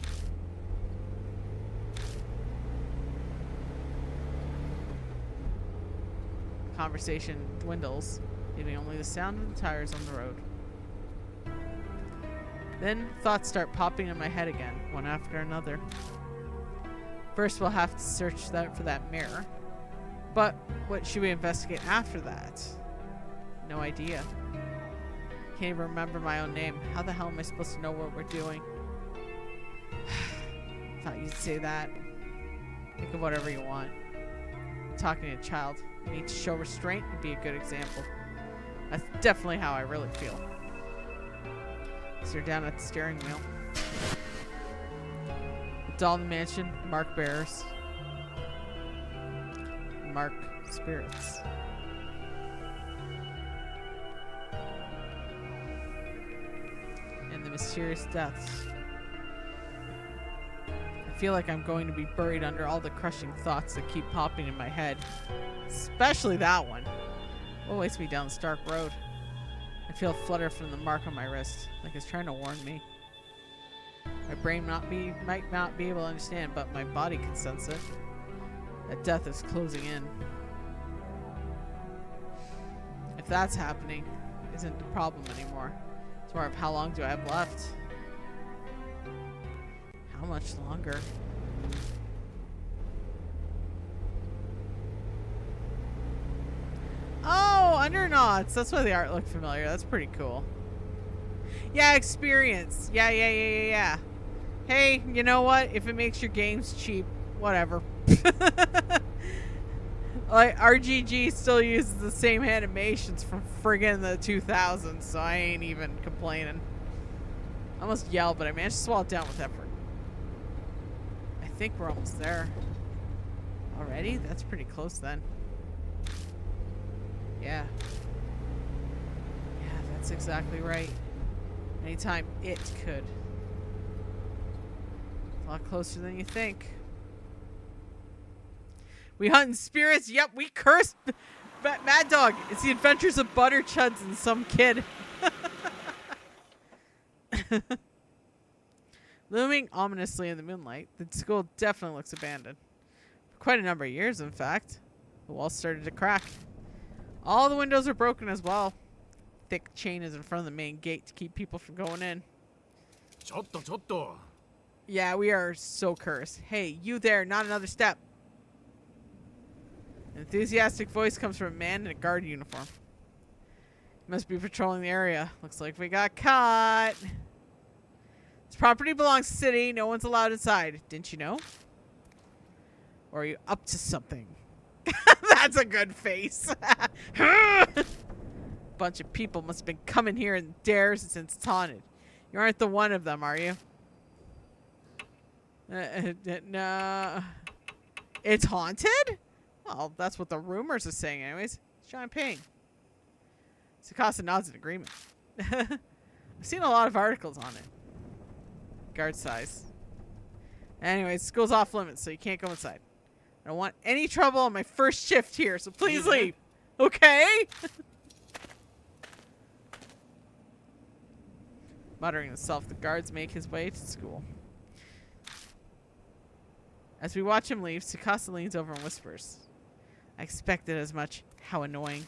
Conversation dwindles, leaving only the sound of the tires on the road. Then thoughts start popping in my head again, one after another. First, we'll have to search for that mirror. But what should we investigate after that? No idea. Can't even remember my own name. How the hell am I supposed to know what we're doing? Thought you'd say that. Think of whatever you want. I'm talking to a child. You need to show restraint and be a good example. That's definitely how I really feel. So you're down at the steering wheel. The Dalton Mansion, Mark Bears. Mark Spirits. And the mysterious deaths. I feel like I'm going to be buried under all the crushing thoughts that keep popping in my head. Especially that one. What waits me down the stark road? I feel a flutter from the mark on my wrist, like it's trying to warn me. My brain might not be able to understand, but my body can sense it. That death is closing in. If that's happening, it isn't the problem anymore. It's more of how long do I have left? How much longer? Oh, Undernauts. That's why the art looked familiar. That's pretty cool. Yeah, experience. Yeah. Hey, you know what? If it makes your games cheap, whatever. Like, RGG still uses the same animations from friggin' the 2000s, so I ain't even complaining. I almost yelled, but I managed to swallow it down with effort. I think we're almost there. Already? That's pretty close then. Yeah. Yeah, that's exactly right. Anytime it could. A lot closer than you think. We hunting spirits? Yep, we cursed Mad Dog. It's the adventures of Butter Chuds and some kid. Looming ominously in the moonlight, the school definitely looks abandoned. For quite a number of years, in fact. The walls started to crack. All the windows are broken as well. Thick chain is in front of the main gate to keep people from going in. Chotto. Yeah, we are so cursed. Hey, you there, not another step. An enthusiastic voice comes from a man in a guard uniform. He must be patrolling the area. Looks like we got caught. This property belongs to the city. No one's allowed inside. Didn't you know? Or are you up to something? That's a good face. Bunch of people must have been coming here in dares since it's haunted. You aren't the one of them, are you? No. It's haunted? Well, that's what the rumors are saying anyways. Champagne. Sakasa nods in agreement. I've seen a lot of articles on it. Guard size. Anyways, school's off limits, so you can't go inside. I don't want any trouble on my first shift here, so please leave. Okay? Muttering to himself, the guards make his way to school. As we watch him leave, Tsukasa leans over and whispers. I expected as much. How annoying.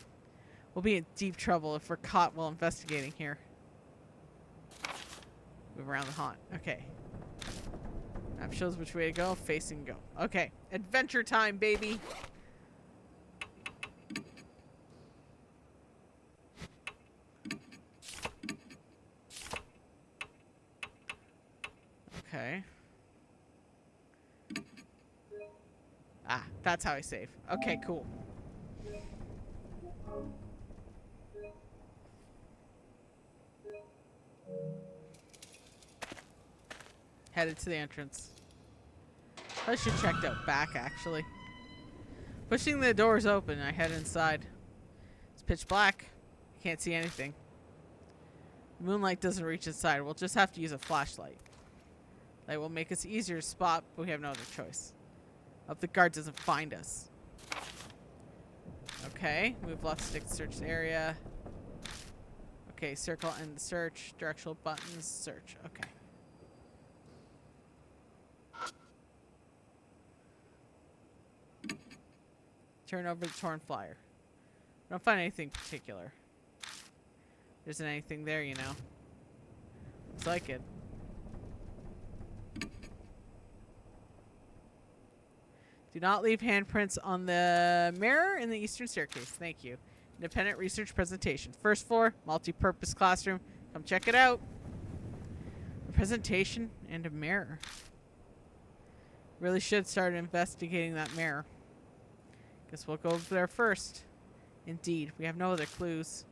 We'll be in deep trouble if we're caught while investigating here. Move around the haunt. Okay. Map shows which way to go. Facing go. Okay. Adventure time, baby. Okay. Ah, that's how I save. Okay, cool. Headed to the entrance. I should check out back, actually. Pushing the doors open, I head inside. It's pitch black. Can't see anything. The moonlight doesn't reach inside. We'll just have to use a flashlight. Light will make us easier to spot, but we have no other choice. Hope the guard doesn't find us. Okay, move left stick to search the area. Okay, circle and search. Directional buttons, search. Okay. Turn over the torn flyer. I don't find anything particular. There isn't anything there, you know. Looks like it. Do not leave handprints on the mirror in the eastern staircase. Thank you. Independent research presentation. First floor, multi-purpose classroom. Come check it out. A presentation and a mirror. Really should start investigating that mirror. Guess we'll go over there first. Indeed, we have no other clues.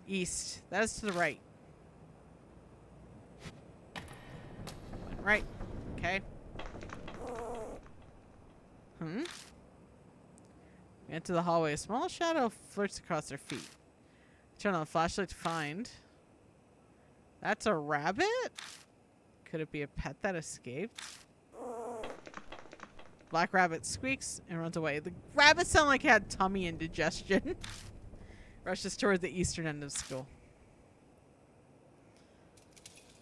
East. That is to the right. Right. Okay. We enter the hallway. A small shadow flirts across their feet. Turn on the flashlight to find. That's a rabbit? Could it be a pet that escaped? Black rabbit squeaks and runs away. The rabbit sounded like it had tummy indigestion. Rushes toward the eastern end of school.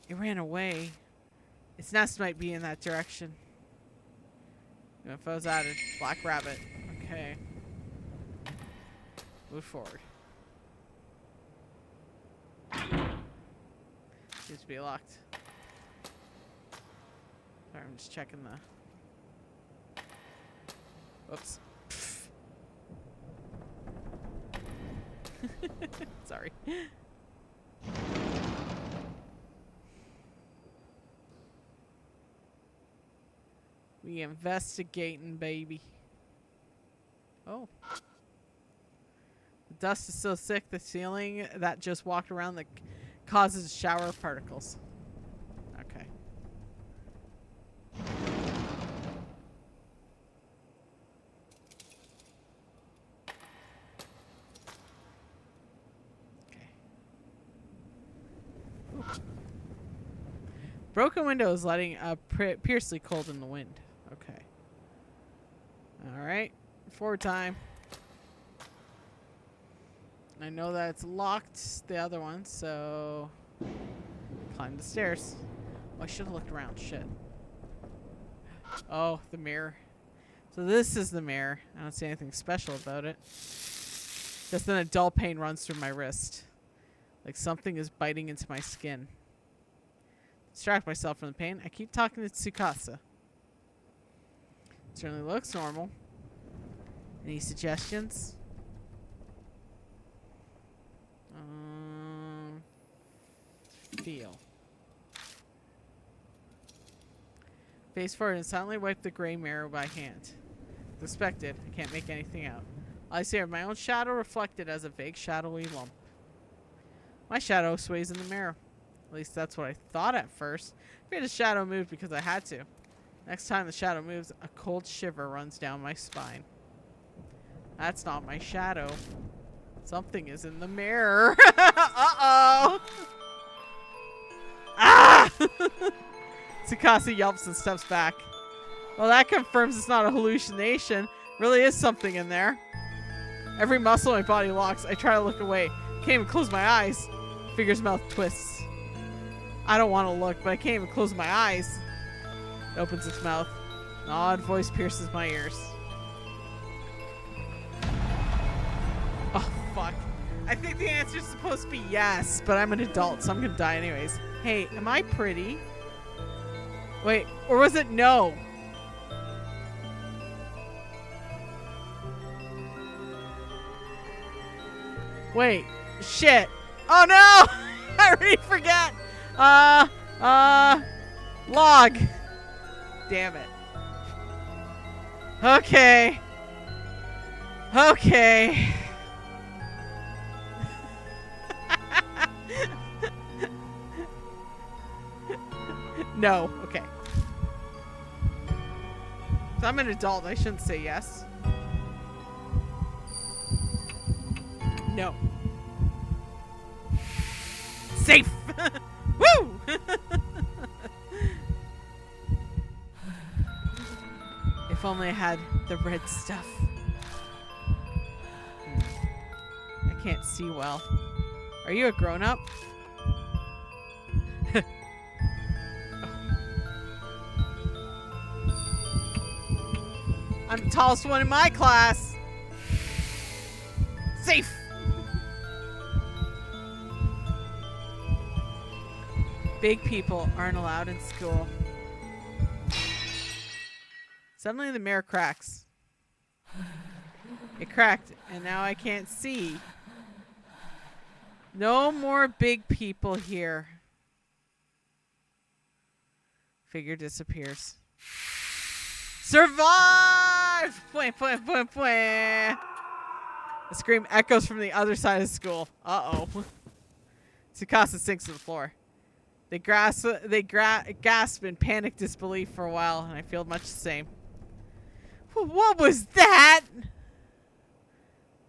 It ran away. Its nest might be in that direction. UFO's added. Black rabbit. Okay. Move forward. Seems to be locked. Sorry, I'm just checking the... Whoops. Sorry. We investigating, baby. Oh. The dust is so thick the ceiling that just walked around that causes shower particles. Okay. Broken window is letting piercingly cold in the wind. Okay. Alright. Forward time. I know that it's locked, the other one, so... Climb the stairs. Oh, I should have looked around. Shit. Oh, the mirror. So this is the mirror. I don't see anything special about it. Just then a dull pain runs through my wrist. Like something is biting into my skin. Distract myself from the pain. I keep talking to Tsukasa. It certainly looks normal. Any suggestions? Feel. Face forward and silently wipe the gray mirror by hand. As expected, I can't make anything out. All I see are my own shadow reflected as a vague shadowy lump. My shadow sways in the mirror. At least that's what I thought at first. I figured the shadow moved because I had to. Next time the shadow moves, a cold shiver runs down my spine. That's not my shadow. Something is in the mirror. Uh-oh. Ah! Tsukasa yelps and steps back. Well, that confirms it's not a hallucination. Really is something in there. Every muscle in my body locks. I try to look away. Can't even close my eyes. Figure's mouth twists. I don't want to look, but I can't even close my eyes. It opens its mouth. An odd voice pierces my ears. Oh, fuck. I think the answer is supposed to be yes, but I'm an adult, so I'm going to die anyways. Hey, am I pretty? Wait, or was it no? Wait, shit. Oh no! I already forgot. Log. Damn it. Okay. Okay. No. Okay. So I'm an adult. I shouldn't say yes. No. Safe. Woo! If only I had the red stuff. I can't see well. Are you a grown-up? I'm the tallest one in my class. Safe. Big people aren't allowed in school. Suddenly the mirror cracks. It cracked, and now I can't see. No more big people here. Figure disappears. Survive! Point, point, point, point. The scream echoes from the other side of the school. Uh-oh. Tsukasa sinks to the floor. They gasp in panic disbelief for a while, and I feel much the same. What was that?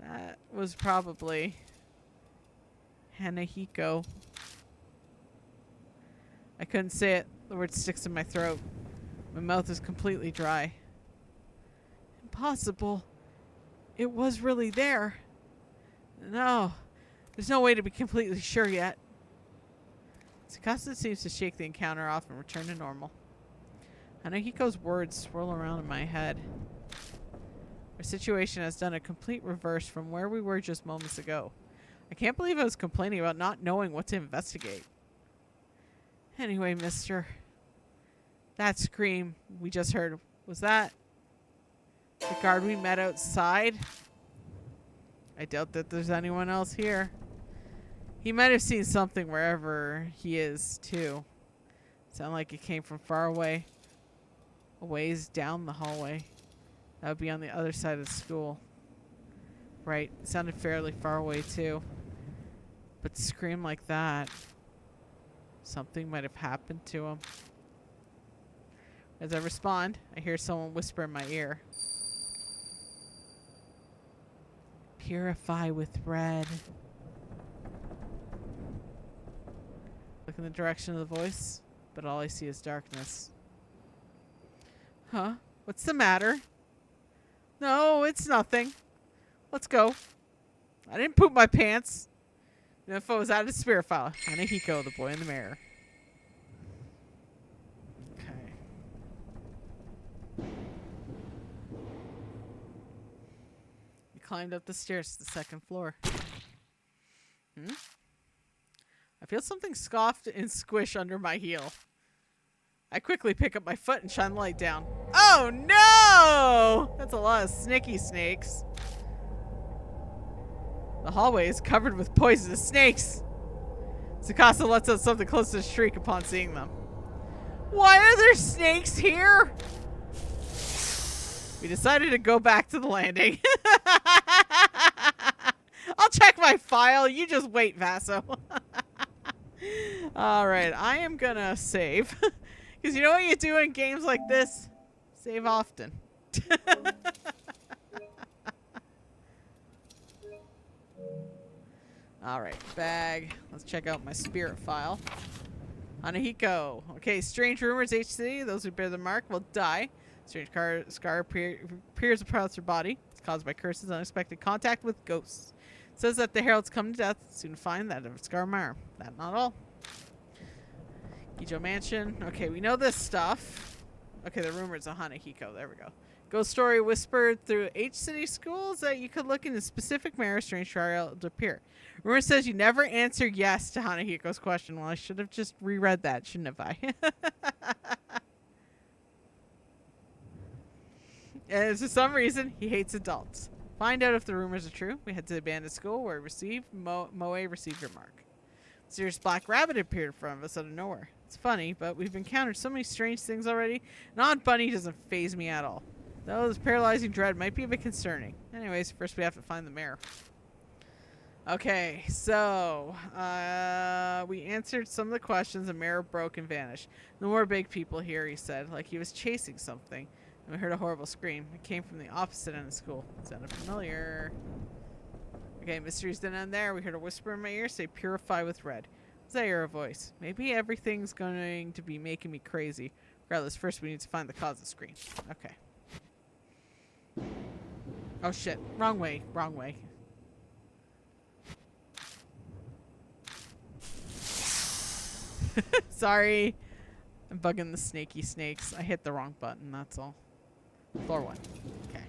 That was probably Hanahiko. I couldn't say it. The word sticks in my throat. My mouth is completely dry. Impossible. It was really there. No. There's no way to be completely sure yet. Tsukasa seems to shake the encounter off and return to normal. Hanahiko's words swirl around in my head. Our situation has done a complete reverse from where we were just moments ago. I can't believe I was complaining about not knowing what to investigate. Anyway, mister, that scream we just heard, was that the guard we met outside? I doubt that there's anyone else here. He might have seen something wherever he is, too. Sounded like it came from far away. A ways down the hallway. That would be on the other side of the school. Right, it sounded fairly far away, too. But to scream like that, something might have happened to him. As I respond, I hear someone whisper in my ear. Purify with red. Look in the direction of the voice, but all I see is darkness. Huh? What's the matter? No, it's nothing. Let's go. I didn't poop my pants. The info was out of the spirit file. Hanahiko, the boy in the mirror. Okay. We climbed up the stairs to the second floor. I feel something scoffed and squish under my heel. I quickly pick up my foot and shine the light down. Oh no! That's a lot of snicky snakes. The hallway is covered with poisonous snakes. Tsukasa lets out something close to a shriek upon seeing them. Why are there snakes here? We decided to go back to the landing. I'll check my file. You just wait, Vaso. Alright, I am gonna save. Because you know what you do in games like this? Save often. Alright, bag. Let's check out my spirit file. Hanahiko. Okay, strange rumors, HC. Those who bear the mark will die. Strange scar appears across her body. It's caused by curses, unexpected contact with ghosts. It says that the heralds come to death, soon find that of a scar on my arm. That not all. Gijo Mansion. Okay, we know this stuff. Okay, the rumors of Hanahiko. There we go. Ghost story whispered through H-City schools that you could look in a specific mirror, strange trial to appear. Rumor says you never answered yes to Hanahiko's question. Well, I should have just reread that, shouldn't have I? And for some reason, he hates adults. Find out if the rumors are true. We head to the abandoned school where Moe received your mark. A serious black rabbit appeared in front of us out of nowhere. It's funny, but we've encountered so many strange things already. An odd bunny doesn't faze me at all. Though this paralyzing dread might be a bit concerning. Anyways, first we have to find the mirror. Okay, so we answered some of the questions. The mirror broke and vanished. No more big people here, he said, like he was chasing something. And we heard a horrible scream. It came from the opposite end of school. It sounded familiar. Okay, mysteries didn't end there. We heard a whisper in my ear say, purify with red. Was that your voice? Maybe everything's going to be making me crazy. Regardless, first we need to find the cause of the scream. Okay. Oh shit. Wrong way. Wrong way. Sorry. I'm bugging the snaky snakes. I hit the wrong button, that's all. Floor 1. Okay.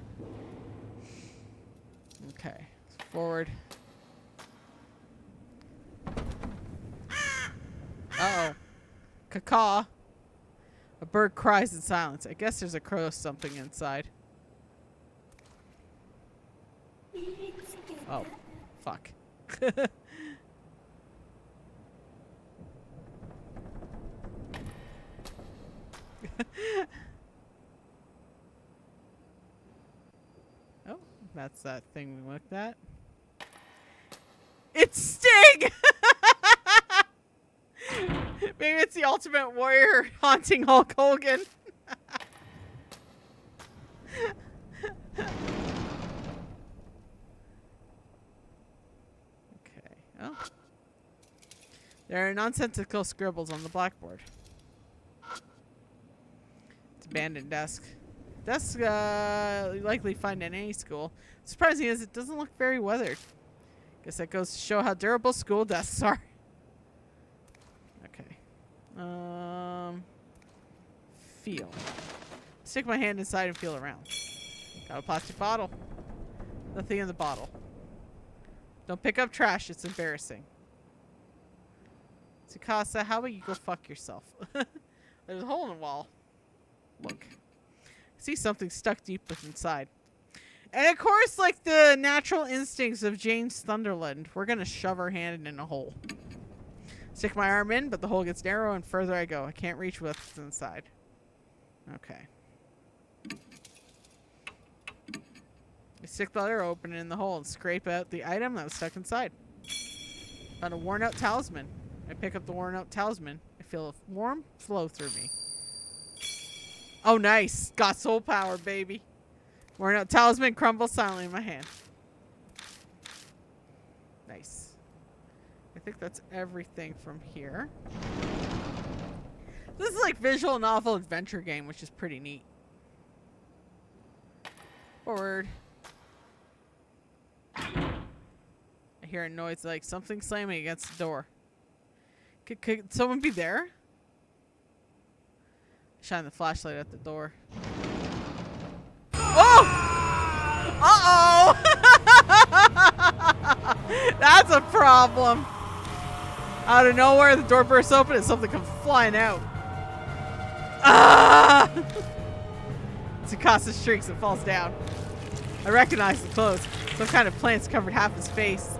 Okay. Forward. Uh-oh. Caw. A bird cries in silence. I guess there's a crow or something inside. Oh, fuck. Oh, that's that thing we looked at. It's Sting! Maybe it's the Ultimate Warrior haunting Hulk Hogan. Okay. Oh. There are nonsensical scribbles on the blackboard. It's abandoned desk. Desk you likely find in any school. Surprising is it doesn't look very weathered. Guess that goes to show how durable school desks are. Okay. Feel. Stick my hand inside and feel around. Got a plastic bottle. Nothing in the bottle. Don't pick up trash. It's embarrassing. Tsukasa, how about you go fuck yourself? There's a hole in the wall. Look. I see something stuck deep inside. And of course, like the natural instincts of James Thunderland, we're going to shove our hand in a hole. Stick my arm in, but the hole gets narrow and further I go. I can't reach what's inside. Okay. I stick the letter open in the hole and scrape out the item that was stuck inside. Found a worn out talisman. I pick up the worn out talisman. I feel a warm flow through me. Oh, nice. Got soul power, baby. Worn out talisman crumbles silently in my hand. Nice. I think that's everything from here. This is like visual novel adventure game, which is pretty neat. Forward. I hear a noise like something slamming against the door. Could someone be there? Shine the flashlight at the door. Oh! Uh-oh! That's a problem. Out of nowhere, the door bursts open and something comes flying out. Ah! Tsukasa shrieks and falls down. I recognize the clothes. Some kind of plants covered half his face.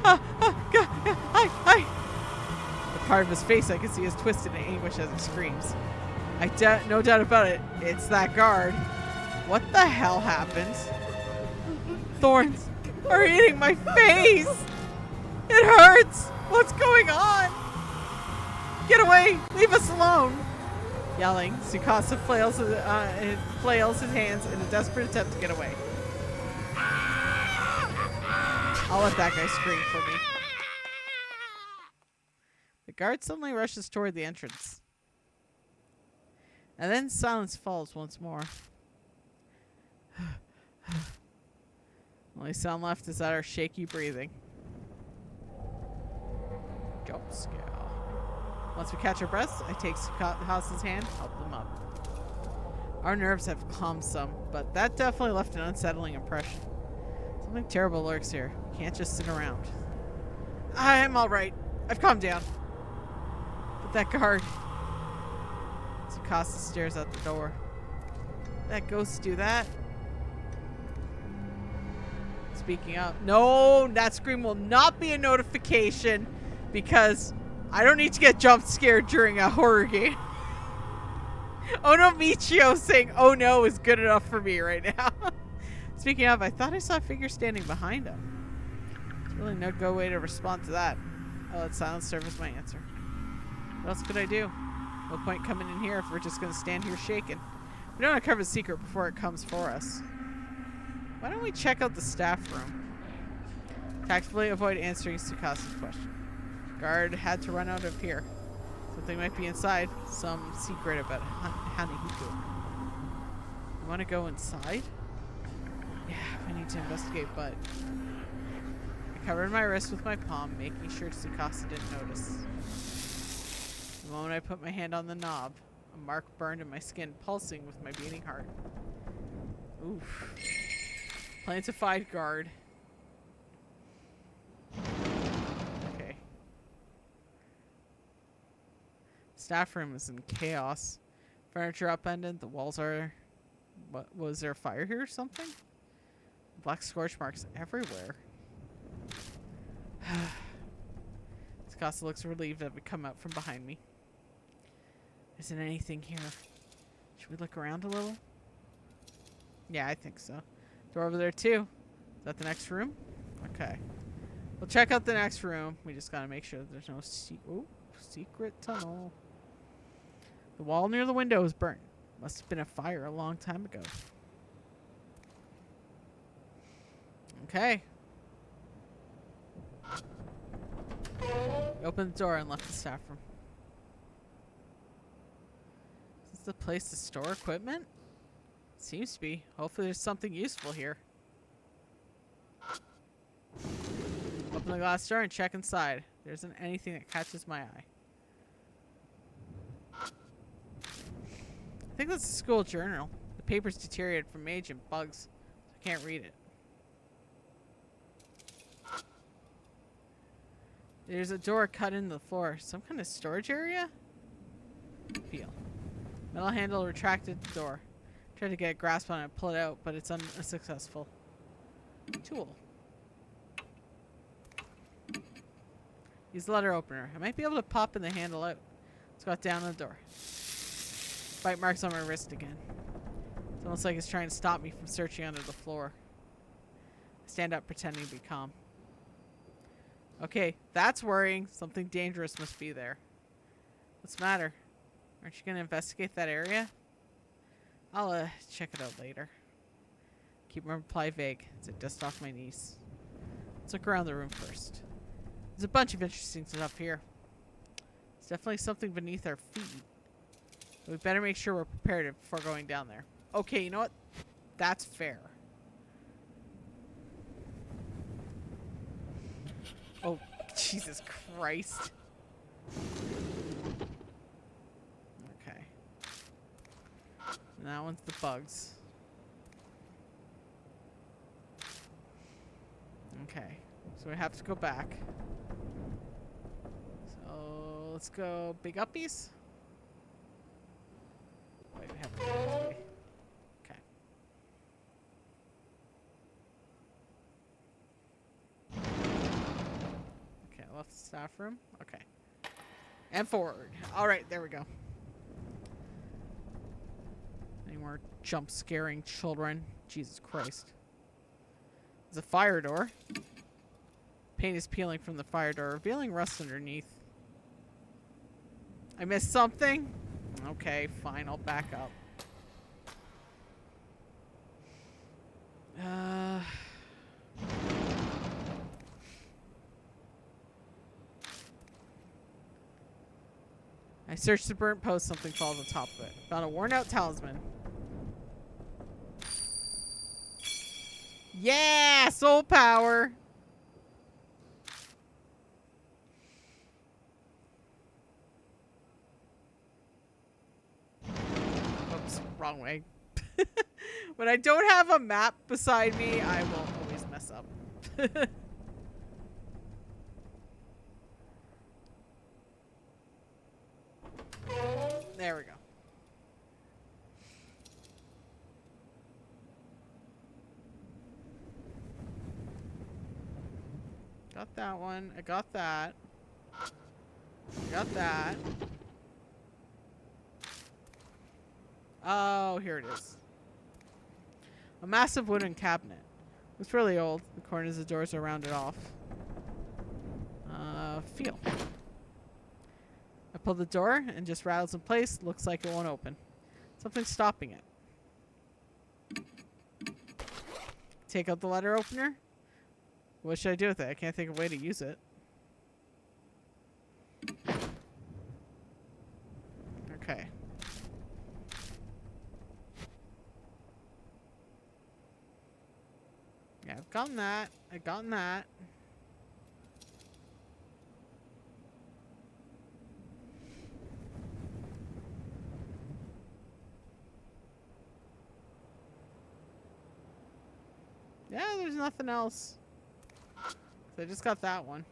The part of his face I can see is twisted in anguish as he screams. No doubt about it, it's that guard. What the hell happened? Thorns are eating my face! It hurts! What's going on? Get away! Leave us alone! Yelling, Tsukasa flails his hands in a desperate attempt to get away. I'll let that guy scream for me. The guard suddenly rushes toward the entrance. And then silence falls once more. Only sound left is our shaky breathing. Jump scare. Once we catch our breaths, I take Tsukasa's hand, help them up. Our nerves have calmed some, but that definitely left an unsettling impression. Something terrible lurks here. We can't just sit around. I'm alright. I've calmed down. But that guard... Tsukasa stares out the door. That ghost do that? Speaking of... No, that scream will not be a notification because I don't need to get jump scared during a horror game. Oh no, Michio saying oh no is good enough for me right now. Speaking of, I thought I saw a figure standing behind him. There's really no go way to respond to that. I'll let silence serve as my answer. What else could I do? No point coming in here if we're just going to stand here shaking. We don't uncover the secret before it comes for us. Why don't we check out the staff room? Tactfully avoid answering Tsukasa's question. Guard had to run out of here. Something might be inside. Some secret about Hanahiku. You want to go inside? Yeah, we need to investigate, but... I covered my wrist with my palm, making sure Tsukasa didn't notice. The moment I put my hand on the knob, a mark burned in my skin, pulsing with my beating heart. Oof. Plantified guard. Okay. Staff room is in chaos. Furniture upended. The walls are... What, was there a fire here or something? Black scorch marks everywhere. Scassa looks relieved that we come out from behind me. Isn't anything here. Should we look around a little? Yeah, I think so. Door over there too. Is that the next room? Okay. We'll check out the next room. We just gotta make sure that there's no secret tunnel. The wall near the window is burnt. Must have been a fire a long time ago. Okay. We opened the door and left the staff room. Is this the place to store equipment? Seems to be. Hopefully there's something useful here. Open the glass door and check inside. There isn't anything that catches my eye. I think that's a school journal. The paper's deteriorated from age and bugs, so I can't read it. There's a door cut in the floor. Some kind of storage area? Feel. Metal handle retracted the door. Tried to get a grasp on it, pull it out, but it's unsuccessful. Tool. Use the letter opener. I might be able to pop in the handle out. Let's go down the door. Bite marks on my wrist again. It's almost like it's trying to stop me from searching under the floor. I stand up, pretending to be calm. Okay, that's worrying. Something dangerous must be there. What's the matter? Aren't you going to investigate that area? I'll check it out later. Keep my reply vague as I dust off my knees. Let's look around the room first. There's a bunch of interesting stuff here. There's definitely something beneath our feet. We better make sure we're prepared before going down there. Okay, you know what? That's fair. Oh, Jesus Christ. Okay. And that one's the bugs. Okay. So we have to go back. So let's go big uppies. Wait, we have to go this way. Okay. Okay, I left the staff room. Okay. And forward. Alright, there we go. Any more jump scaring children? Jesus Christ. There's a fire door. Paint is peeling from the fire door, revealing rust underneath. I missed something? Okay, fine, I'll back up. I searched the burnt post, something falls on top of it. Found a worn out talisman. Yeah! Soul power! Oops, wrong way. When I don't have a map beside me, I will always mess up. There we go. Got that one. I got that. I got that. Oh, here it is. A massive wooden cabinet. It's really old. The corners of the doors are rounded off. Feel. I pull the door and just rattles in place. Looks like it won't open. Something's stopping it. Take out the letter opener. What should I do with it? I can't think of a way to use it. Okay. Yeah, I've gotten that. I've gotten that. Yeah, there's nothing else. So I just got that one.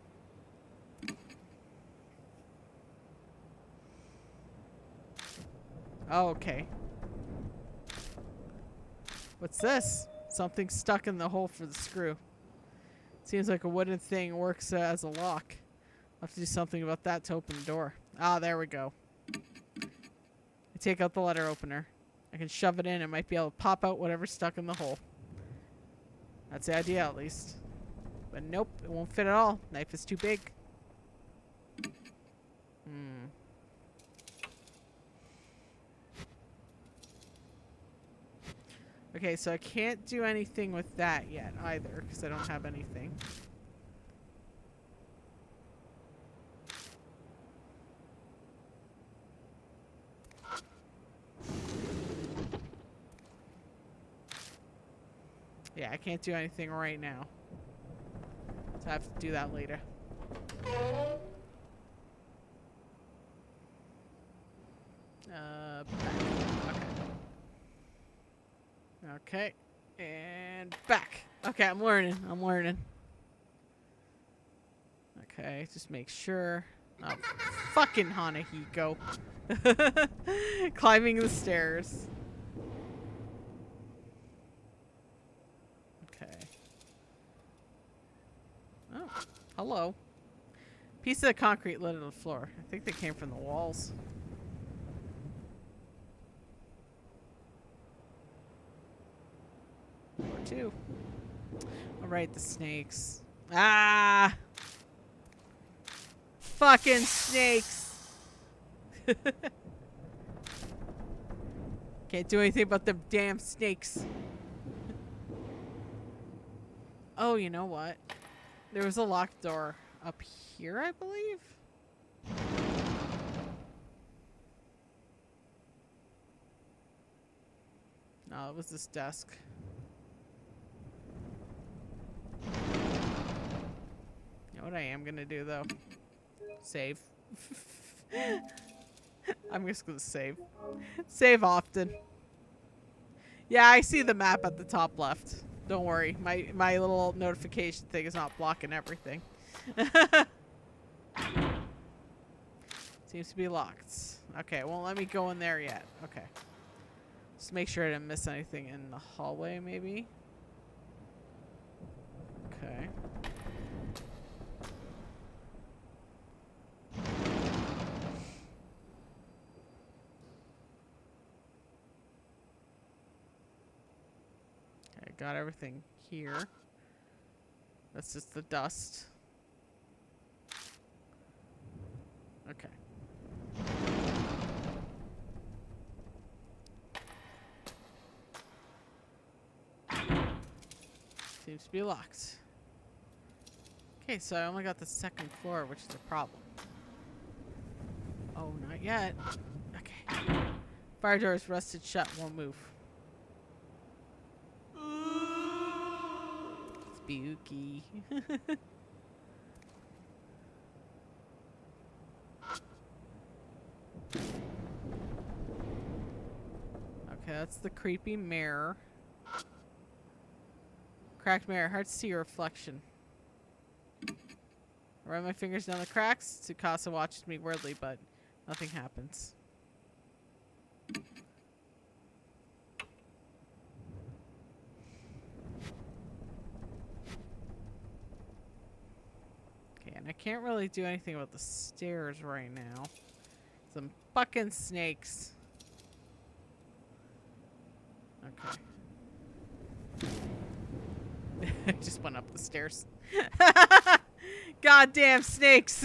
Oh, okay. What's this? Something stuck in the hole for the screw. Seems like a wooden thing works as a lock. I'll have to do something about that to open the door. Ah, there we go. I take out the letter opener. I can shove it in. It might be able to pop out whatever's stuck in the hole. That's the idea, at least. But nope, it won't fit at all. Knife is too big. Okay, so I can't do anything with that yet either, because I don't have anything. Yeah, I can't do anything right now. So I have to do that later. Back. Okay. And back. Okay, I'm learning. Okay, just make sure. Oh, fucking Hanahiko. Climbing the stairs. Okay. Oh, hello. Piece of concrete lit on the floor. I think they came from the walls. Or two. Alright, the snakes. Ah! Fucking snakes! Can't do anything about them damn snakes. Oh, you know what? There was a locked door up here, I believe? No, it was this desk. You know what I am gonna do, though? Save. I'm just gonna save. Save often. Yeah, I see the map at the top left. Don't worry. My little notification thing is not blocking everything. Seems to be locked. Okay, won't let me go in there yet. Okay. Just make sure I didn't miss anything in the hallway, maybe. Okay. Okay, got everything here. That's just the dust. Okay. Seems to be locked. Okay, so I only got the second floor, which is a problem. Oh, not yet. Okay. Fire door is rusted shut, won't move. Spooky. Okay, that's the creepy mirror. Cracked mirror, hard to see your reflection. I run my fingers down the cracks. Tsukasa watches me weirdly, but nothing happens. Okay, and I can't really do anything about the stairs right now. Some fucking snakes. Okay. I just went up the stairs. Goddamn snakes.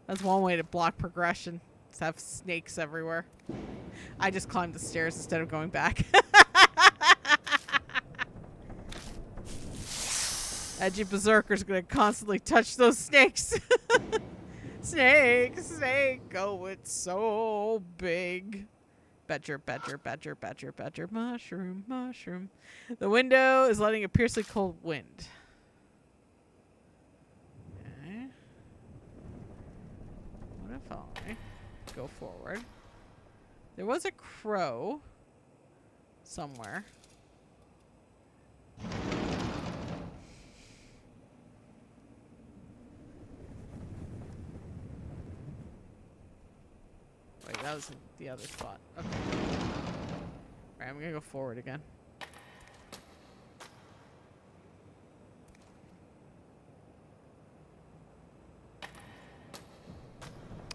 That's one way to block progression. Is have snakes everywhere. I just climbed the stairs instead of going back. Edgy Berserker's gonna constantly touch those snakes. Snake, snake, oh, it's so big. Badger, badger, badger, badger, badger, mushroom, mushroom. The window is letting a piercingly cold wind. Okay. What if I go forward? There was a crow somewhere. Wait, that was the other spot. Okay. Alright, I'm gonna go forward again.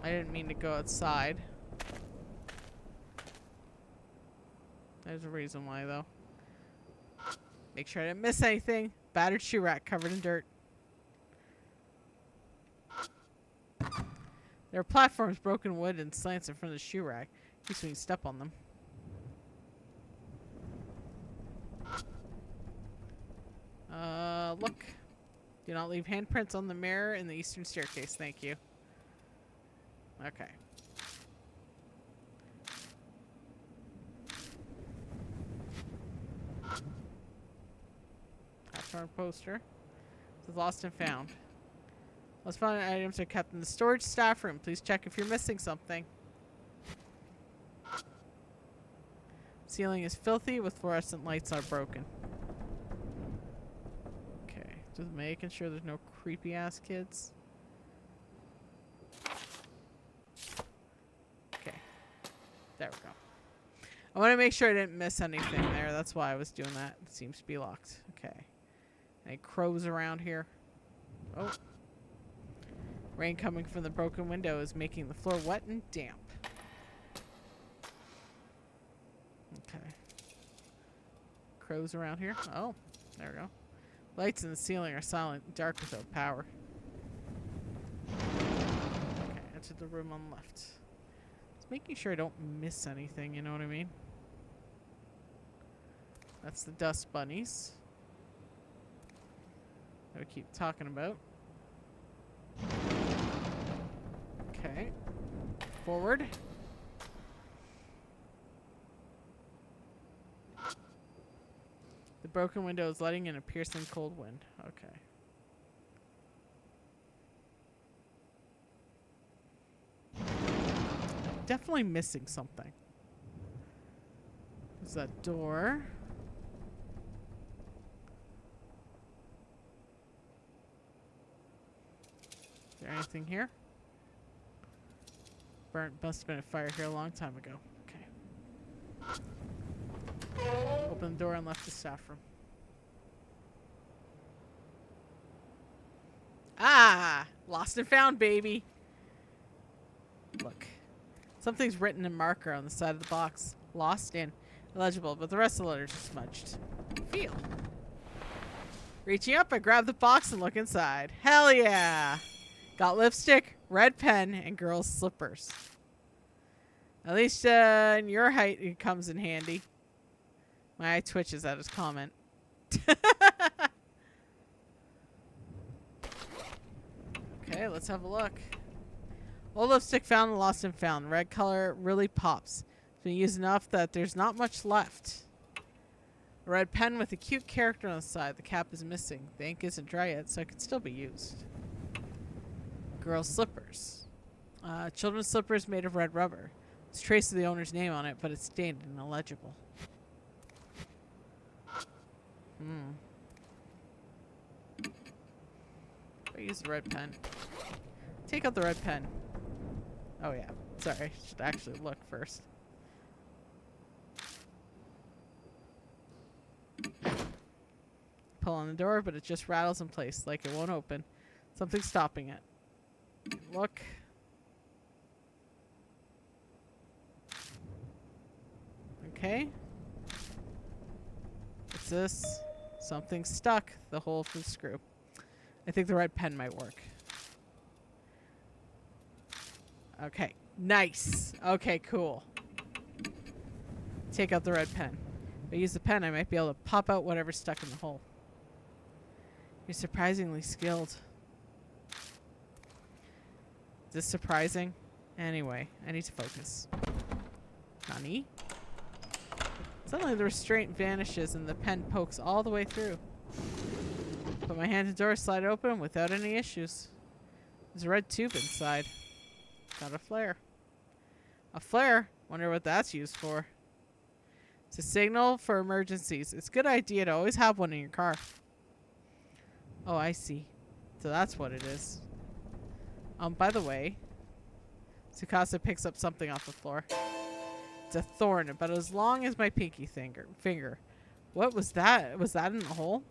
I didn't mean to go outside. There's a reason why, though. Make sure I didn't miss anything. Battered shoe rack covered in dirt. There are platforms, broken wood, and slants in front of the shoe rack. In case we can step on them. Look. Do not leave handprints on the mirror in the eastern staircase. Thank you. Okay. Platform poster. This is lost and found. Lost found items are kept in the storage staff room. Please check if you're missing something. Ceiling is filthy with fluorescent lights are broken. Okay, just making sure there's no creepy ass kids. Okay, there we go. I want to make sure I didn't miss anything there. That's why I was doing that. It seems to be locked. Okay. Any crows around here? Oh. Rain coming from the broken window is making the floor wet and damp. Okay. Crows around here? Oh, there we go. Lights in the ceiling are silent, dark without power. Okay, enter the room on the left. Just making sure I don't miss anything, you know what I mean? That's the dust bunnies that we keep talking about. Okay. Forward. The broken window is letting in a piercing cold wind. Okay. Definitely missing something. There's that door. Is there anything here? Burnt, must have been a fire here a long time ago. Okay. Open the door and left the staff room. Ah! Lost and found, baby! Look. Something's written in marker on the side of the box. Lost and illegible, but the rest of the letters are smudged. Feel. Reaching up, I grab the box and look inside. Hell yeah! Got lipstick, red pen, and girls' slippers. At least in your height, it comes in handy. My eye twitches at his comment. Okay, let's have a look. Old lipstick found and lost and found. Red color really pops. It's been used enough that there's not much left. A red pen with a cute character on the side. The cap is missing. The ink isn't dry yet, so it could still be used. Girls' slippers. Children's slippers made of red rubber. There's trace of the owner's name on it, but it's stained and illegible. I use the red pen. Take out the red pen. Oh yeah. Sorry, I should actually look first. Pull on the door, but it just rattles in place, like it won't open. Something's stopping it. Look. Okay. What's this? Something's stuck. The hole for the screw. I think the red pen might work. Okay. Nice. Okay, cool. Take out the red pen. If I use the pen, I might be able to pop out whatever's stuck in the hole. You're surprisingly skilled. Is this surprising? Anyway, I need to focus. Nani? Suddenly the restraint vanishes and the pen pokes all the way through. Put my hand to the door, slide open without any issues. There's a red tube inside. Got a flare. A flare? Wonder what that's used for. It's a signal for emergencies. It's a good idea to always have one in your car. Oh, I see. So that's what it is. By the way, Tsukasa picks up something off the floor. It's a thorn, about as long as my pinky finger. What was that? Was that in the hole?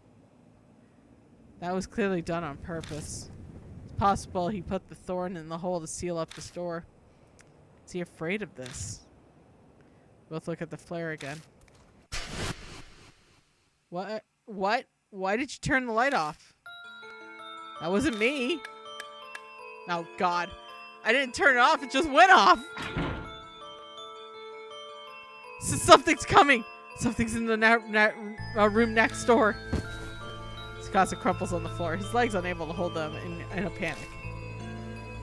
That was clearly done on purpose. Possible he put the thorn in the hole to seal up the store. Is he afraid of this? Both look at the flare again. What? What? Why did you turn the light off? That wasn't me. Oh, God. I didn't turn it off. It just went off. So something's coming. Something's in the room next door. Tsukasa crumples on the floor. His legs unable to hold them in a panic.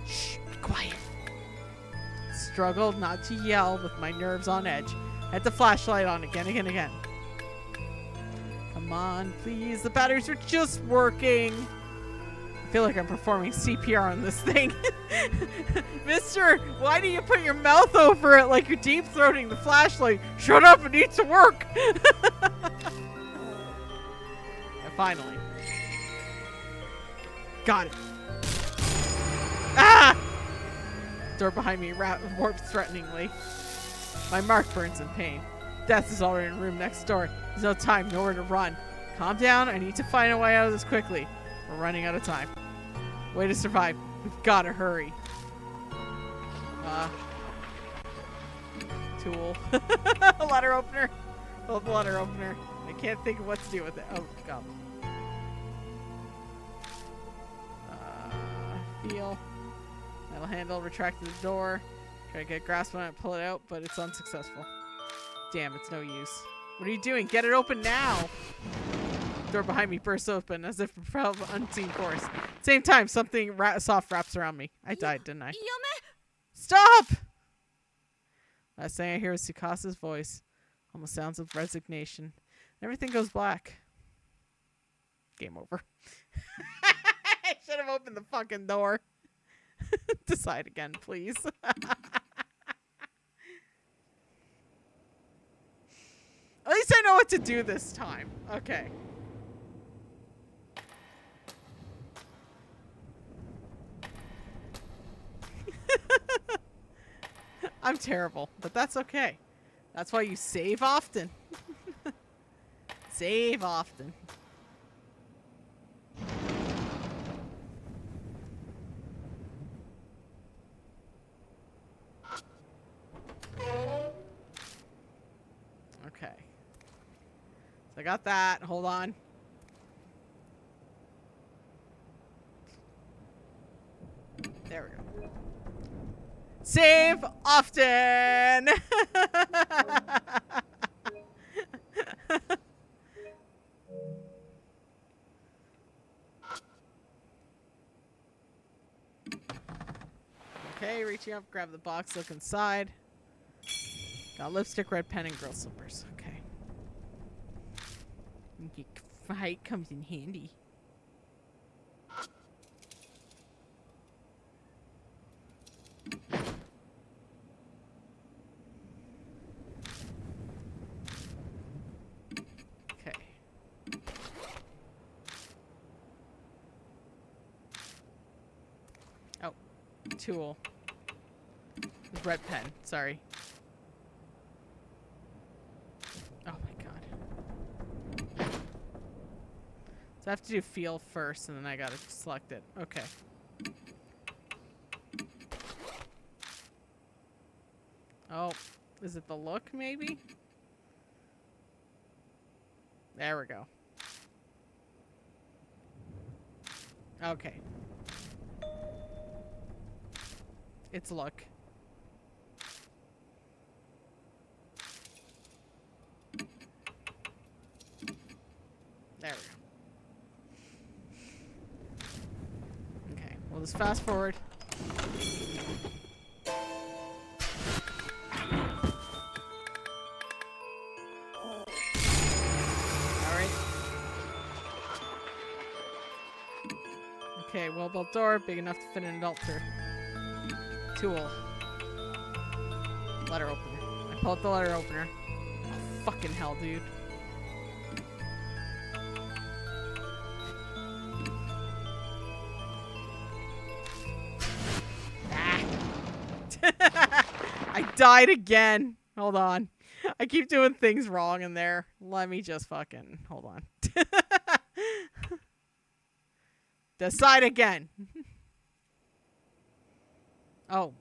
Shh, be quiet. Struggled not to yell with my nerves on edge. Had the flashlight on again. Come on, please. The batteries are just working. I feel like I'm performing CPR on this thing. Mister, why do you put your mouth over it like you're deep throating the flashlight? Shut up, it needs to work. And finally. Got it. Ah! Door behind me warps threateningly. My mark burns in pain. Death is already in the room next door. There's no time, nowhere to run. Calm down, I need to find a way out of this quickly. We're running out of time. Way to survive. We've gotta hurry. Tool. A letter opener. Hold the letter opener. I can't think of what to do with it. Oh, God. Feel. Metal handle retracted the door. Try to get a grasp on it and pull it out, but it's unsuccessful. Damn, it's no use. What are you doing? Get it open now! Door behind me bursts open as if propelled by unseen force. Same time, something soft wraps around me. I died, didn't I? Stop! Last thing I hear is Tsukasa's voice. Almost sounds of resignation. Everything goes black. Game over. I should have opened the fucking door. Decide again, please. At least I know what to do this time. Okay. I'm terrible, but that's okay. That's why you save often. Save often. Okay. So I got that. Hold on. There we go. Save often. Okay, reaching up, grab the box, look inside. Got lipstick, red pen, and girl slippers. Okay. Height comes in handy. Okay. Oh, tool. Red pen. Sorry. Oh my god. So I have to do feel first, and then I gotta select it. Okay. Oh, is it the look, maybe? There we go. Okay. It's look. There we go. Okay, we'll just fast forward. Alright. Okay, well-built door, big enough to fit an adult through. Tool. Letter opener. I pull out the letter opener. Oh, fucking hell, dude. I died again. Hold on. I keep doing things wrong in there. Let me just fucking... Hold on. Decide again. Oh.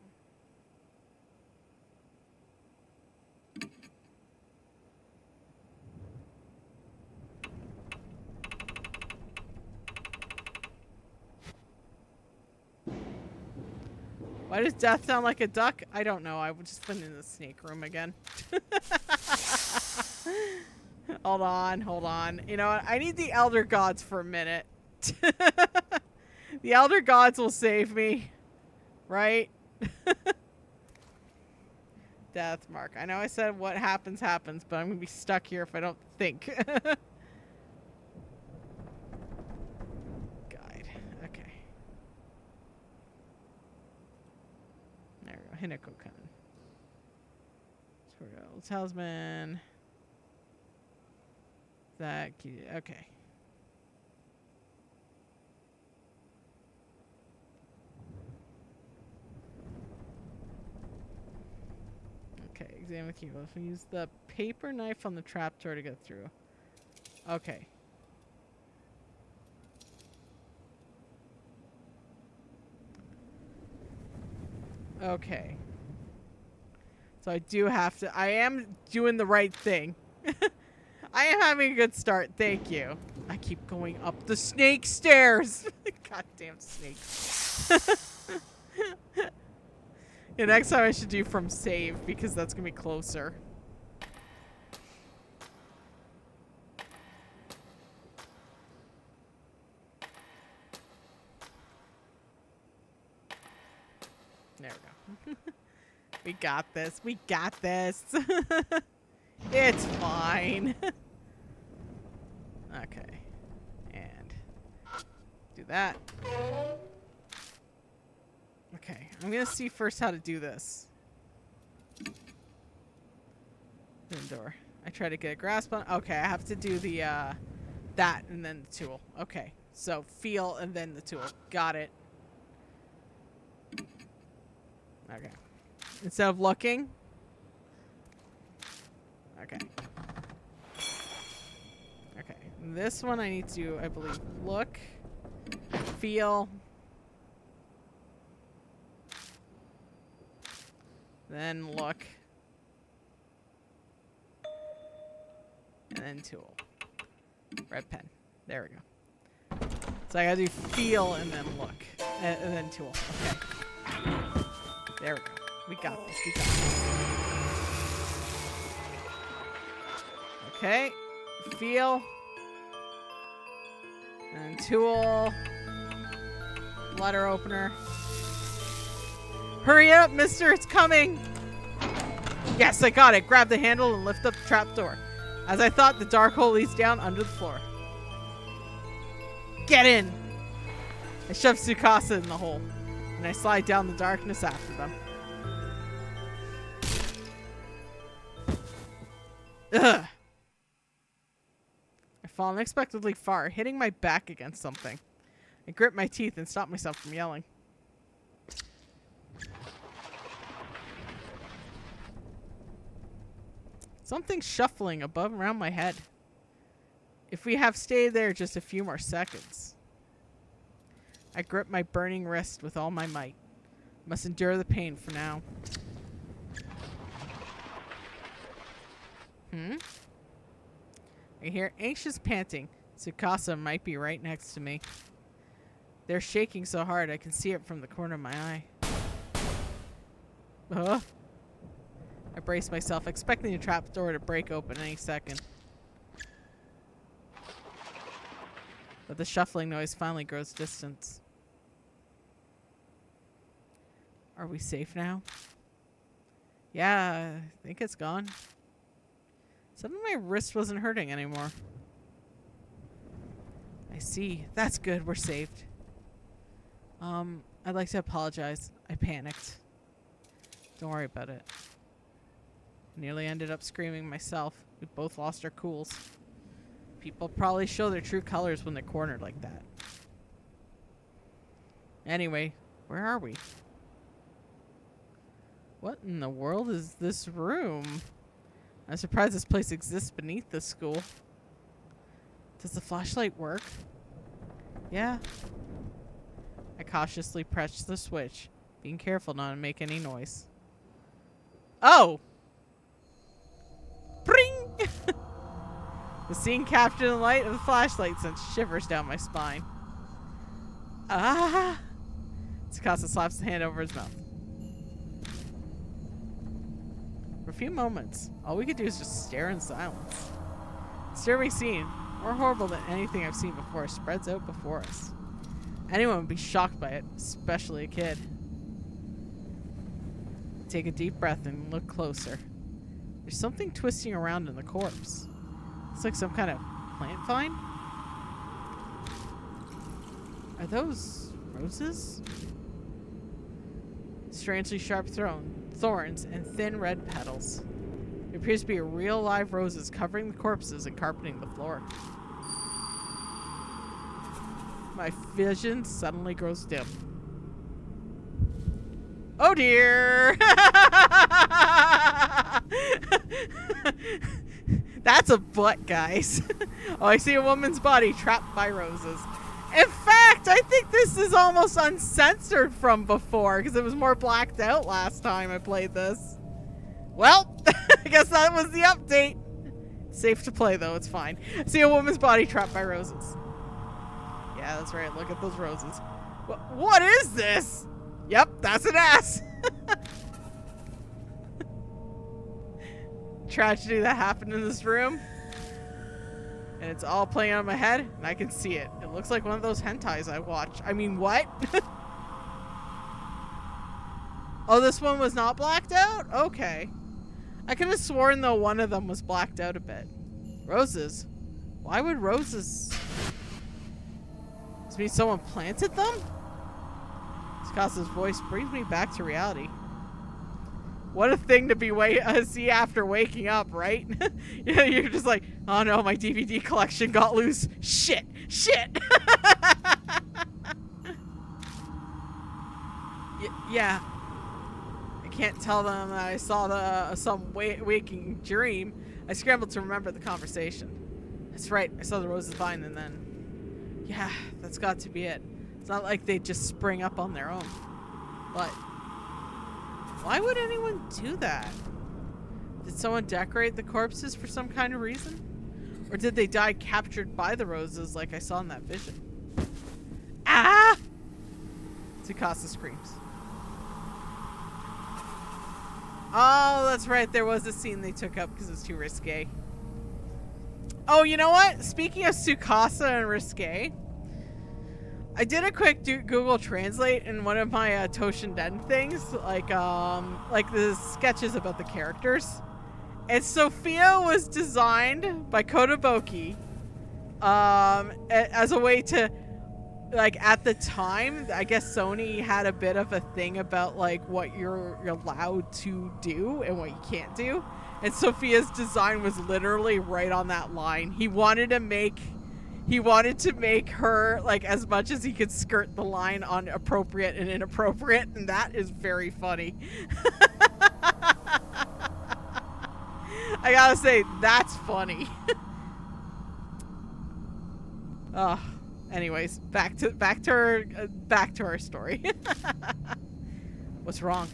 Why does death sound like a duck? I don't know. I would just put it in the snake room again. Hold on, hold on. You know what? I need the elder gods for a minute. The elder gods will save me. Right? Death mark. I know I said what happens, happens, but I'm going to be stuck here if I don't think. Guide. Okay. There we go. Hinako-kun. Squirrel talisman. That. Okay. Okay, examine the keyhole. If we use the paper knife on the trapdoor to get through. Okay. Okay. So I do have to. I am doing the right thing. I am having a good start. Thank you. I keep going up the snake stairs. Goddamn snakes. Yeah, next time I should do from save because that's going to be closer. There we go. We got this. We got this. It's fine. Okay. And do that. Okay. I'm going to see first how to do this. Door. I try to get a grasp on. Okay, I have to do the that and then the tool. Okay. So feel and then the tool. Got it. Okay. Instead of looking. Okay. Okay. This one I need to, I believe, look, feel, then look, and then tool. Red pen. There we go. So I gotta do feel and then look, and then tool. Okay. There we go. We got this. We got this. Okay. Feel. And tool. Letter opener. Hurry up, mister. It's coming. Yes, I got it. Grab the handle and lift up the trapdoor. As I thought, the dark hole leads down under the floor. Get in. I shove Tsukasa in the hole, and I slide down the darkness after them. Ugh. I fall unexpectedly far, hitting my back against something. I grip my teeth and stop myself from yelling. Something's shuffling above around my head. If we have stayed there just a few more seconds. I grip my burning wrist with all my might. Must endure the pain for now. I hear anxious panting. Tsukasa might be right next to me. They're shaking so hard I can see it from the corner of my eye. I brace myself, expecting the trapdoor to break open any second. But the shuffling noise finally grows distant. Are we safe now? Yeah, I think it's gone. Suddenly my wrist wasn't hurting anymore. I see. That's good. We're saved. I'd like to apologize. I panicked. Don't worry about it. Nearly ended up screaming myself. We both lost our cools. People probably show their true colors when they're cornered like that. Anyway, where are we? What in the world is this room? I'm surprised this place exists beneath the school. Does the flashlight work? Yeah. I cautiously pressed the switch. Being careful not to make any noise. Oh! Bring! The scene captured in the light of the flashlight sent shivers down my spine. Ah! Tsukasa slaps the hand over his mouth. For a few moments, all we could do is just stare in silence. The disturbing scene, more horrible than anything I've seen before, spreads out before us. Anyone would be shocked by it, especially a kid. Take a deep breath and look closer. There's something twisting around in the corpse. It's like some kind of plant vine? Are those roses? Strangely sharp thorns and thin red petals. There appears to be real live roses covering the corpses and carpeting the floor. My vision suddenly grows dim. Oh dear! That's a butt, guys. Oh, I see a woman's body trapped by roses. In fact, I think this is almost uncensored from before because it was more blacked out last time I played this. Well, I guess that was the update. Safe to play though, it's fine. I see a woman's body trapped by roses. Yeah, that's right. Look at those roses. What is this? Yep, that's an ass. Tragedy that happened in this room. And it's all playing on my head, and I can see it. It looks like one of those hentais I watch. I mean, what? Oh, this one was not blacked out? Okay. I could have sworn, though, one of them was blacked out a bit. Roses? Why would roses... Does it mean someone planted them? Tsukasa's voice brings me back to reality. What a thing to be see after waking up, right? Yeah, you're just like, oh no, my DVD collection got loose. Shit, shit. Yeah. I can't tell them that I saw some waking dream. I scrambled to remember the conversation. That's right, I saw the roses vine and then... Yeah, that's got to be it. It's not like they just spring up on their own. But... why would anyone do that? Did someone decorate the corpses for some kind of reason? Or did they die captured by the roses like I saw in that vision? Ah! Tsukasa screams. Oh, that's right. There was a scene they took up because it was too risque. Oh, you know what? Speaking of Tsukasa and risque, I did a quick Google Translate in one of my Toshinden things, like the sketches about the characters. And Sophia was designed by Kotobuki as a way to, like, at the time, I guess Sony had a bit of a thing about like what you're allowed to do and what you can't do. And Sophia's design was literally right on that line. He wanted to make her, like, as much as he could skirt the line on appropriate and inappropriate, and that is very funny. I gotta say, that's funny. Anyways, back to our story. What's wrong?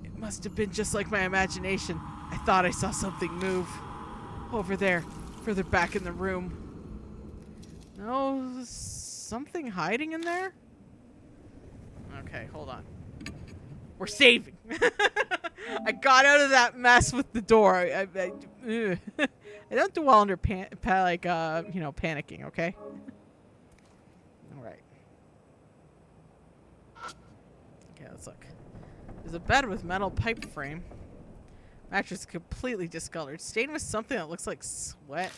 It must have been just like my imagination. I thought I saw something move over there. Further back in the room. No, something hiding in there? Okay, hold on. We're saving. I got out of that mess with the door. I don't do well under panicking, okay? All right. Okay, let's look. There's a bed with metal pipe frame. Mattress completely discolored, stained with something that looks like sweat.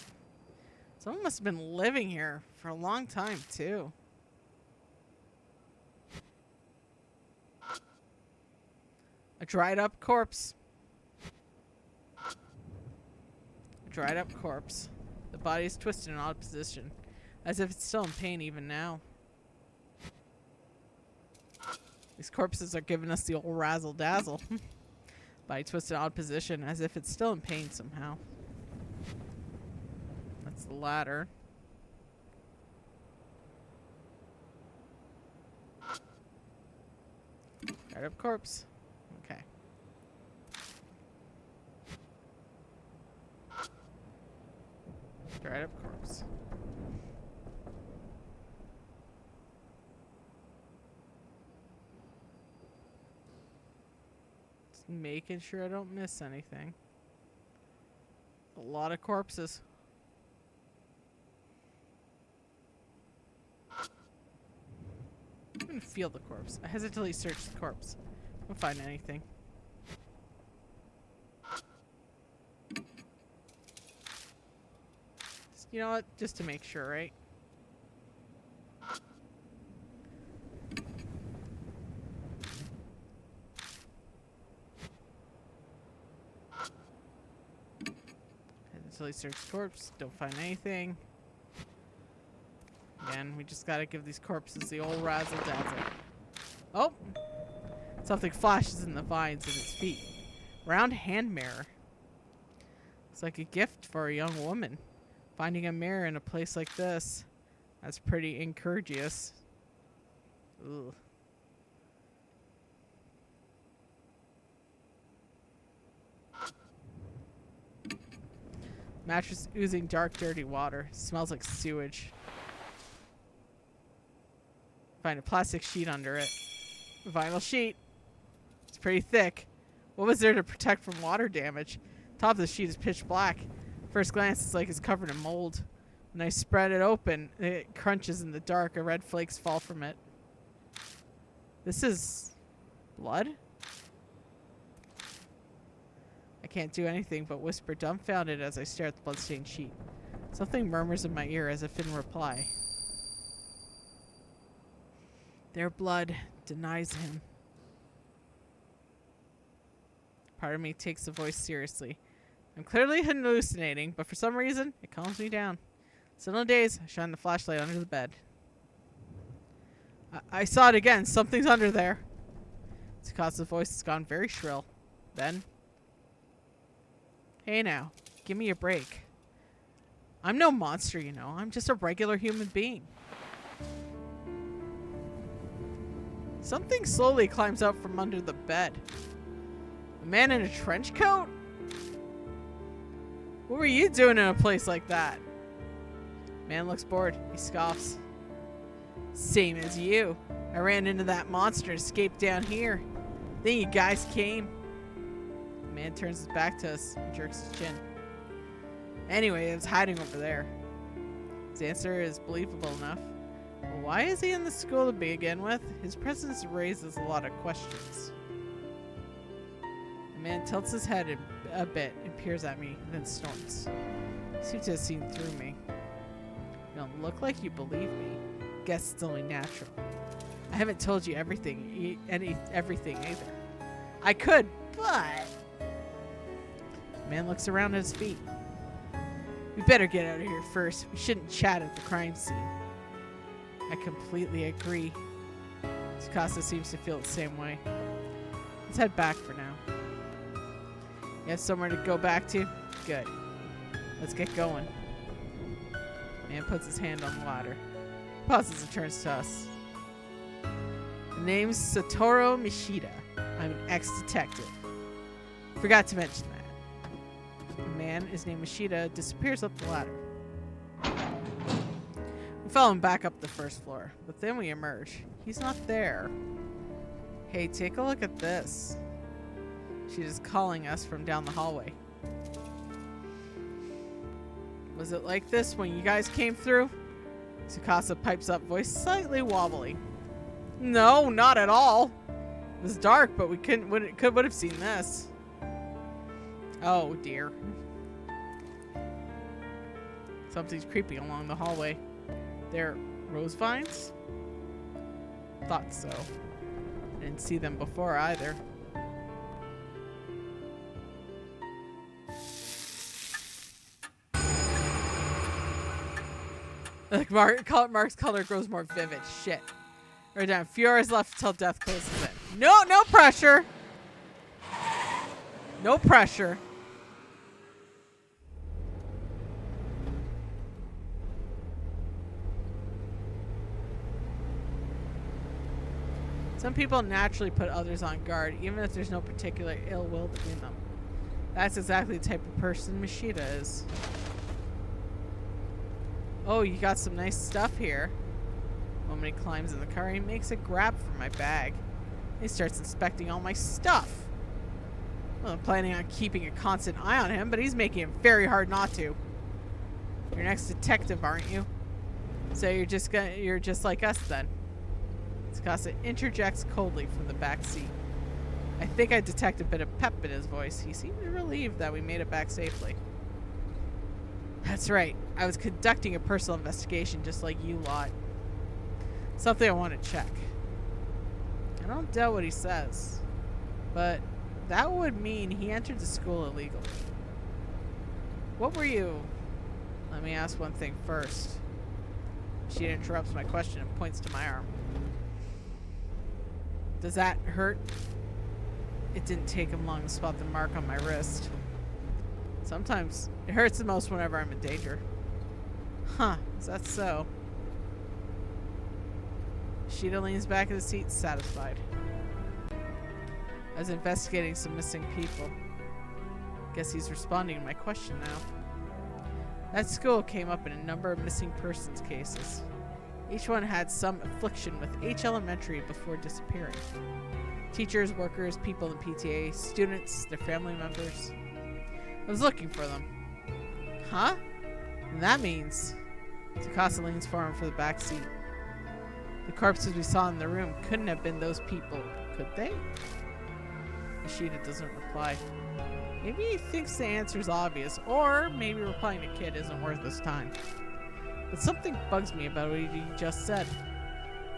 Someone must have been living here for a long time, too. A dried up corpse. A dried up corpse. The body is twisted in an odd position, as if it's still in pain even now. These corpses are giving us the old razzle dazzle. Body twisted in an odd position, as if it's still in pain somehow. That's the ladder. Dried up corpse. Okay. Dried up corpse. Just making sure I don't miss anything. A lot of corpses. I'm gonna feel the corpse. I hesitantly search the corpse. I don't find anything. You know what? Just to make sure, right? Hesitantly search the corpse. Don't find anything. Again, we just gotta give these corpses the old razzle dazzle. Oh! Something flashes in the vines at its feet. Round hand mirror. It's like a gift for a young woman. Finding a mirror in a place like this. That's pretty incourteous. Ugh. Mattress oozing dark, dirty water. Smells like sewage. Find a plastic sheet under it. A vinyl sheet. It's pretty thick. What was there to protect from water damage? Top of the sheet is pitch black. First glance, it's like it's covered in mold. When I spread it open, it crunches in the dark. Red flakes fall from it. This is blood? I can't do anything but whisper dumbfounded as I stare at the bloodstained sheet. Something murmurs in my ear as if in reply. Their blood denies him. Part of me takes the voice seriously. I'm clearly hallucinating, but for some reason, it calms me down. Still in daze, I shine the flashlight under the bed. I saw it again. Something's under there. Tsukasa's voice has gone very shrill. Then, hey now, give me a break. I'm no monster, you know. I'm just a regular human being. Something slowly climbs out from under the bed. A man in a trench coat? What were you doing in a place like that? Man looks bored. He scoffs. Same as you. I ran into that monster and escaped down here. Then you guys came. The man turns his back to us and jerks his chin. Anyway, it was hiding over there. His answer is believable enough. But why is he in the school to begin with? His presence raises a lot of questions. The man tilts his head a bit and peers at me, then snorts. He seems to have seen through me. You don't look like you believe me. Guess it's only natural. I haven't told you everything either. I could, but... The man looks around at his feet. We better get out of here first. We shouldn't chat at the crime scene. I completely agree. Tsukasa seems to feel the same way. Let's head back for now. You have somewhere to go back to? Good. Let's get going. Man puts his hand on the ladder. Pauses and turns to us. The name's Satoru Mishida. I'm an ex-detective. Forgot to mention that. The man, his name Mishida, disappears up the ladder. We follow him back up the first floor, but then we emerge. He's not there. Hey, take a look at this. She's just calling us from down the hallway. Was it like this when you guys came through? Tsukasa pipes up, voice slightly wobbly. No, not at all. It was dark, but we would have seen this. Oh dear. Something's creeping along the hallway. They're rose vines? Thought so. Didn't see them before either. Like Mark's color grows more vivid. Shit. Right down. Few hours left till death closes in. No pressure. No pressure. Some people naturally put others on guard, even if there's no particular ill will between them. That's exactly the type of person Mashita is. Oh, you got some nice stuff here. The moment he climbs in the car, he makes a grab for my bag. He starts inspecting all my stuff. Well, I'm planning on keeping a constant eye on him, but he's making it very hard not to. You're next detective, aren't you? So you're just like us then. Tsukasa interjects coldly from the back seat. I think I detect a bit of pep in his voice. He seemed relieved that we made it back safely. That's right. I was conducting a personal investigation just like you lot. Something I want to check. I don't doubt what he says, but that would mean he entered the school illegally. What were you... Let me ask one thing first. She interrupts my question and points to my arm. Does that hurt? It didn't take him long to spot the mark on my wrist. Sometimes it hurts the most whenever I'm in danger. Huh, is that so? Sheeta leans back in the seat, satisfied. I was investigating some missing people. Guess he's responding to my question now. That school came up in a number of missing persons cases. Each one had some affliction with H Elementary before disappearing. Teachers, workers, people in PTA, students, their family members. I was looking for them. Huh? And that means... Tsukasa leans forward for the back seat. The corpses we saw in the room couldn't have been those people, could they? Ishida doesn't reply. Maybe he thinks the answer's obvious, or maybe replying to Kid isn't worth his time. But something bugs me about what he just said.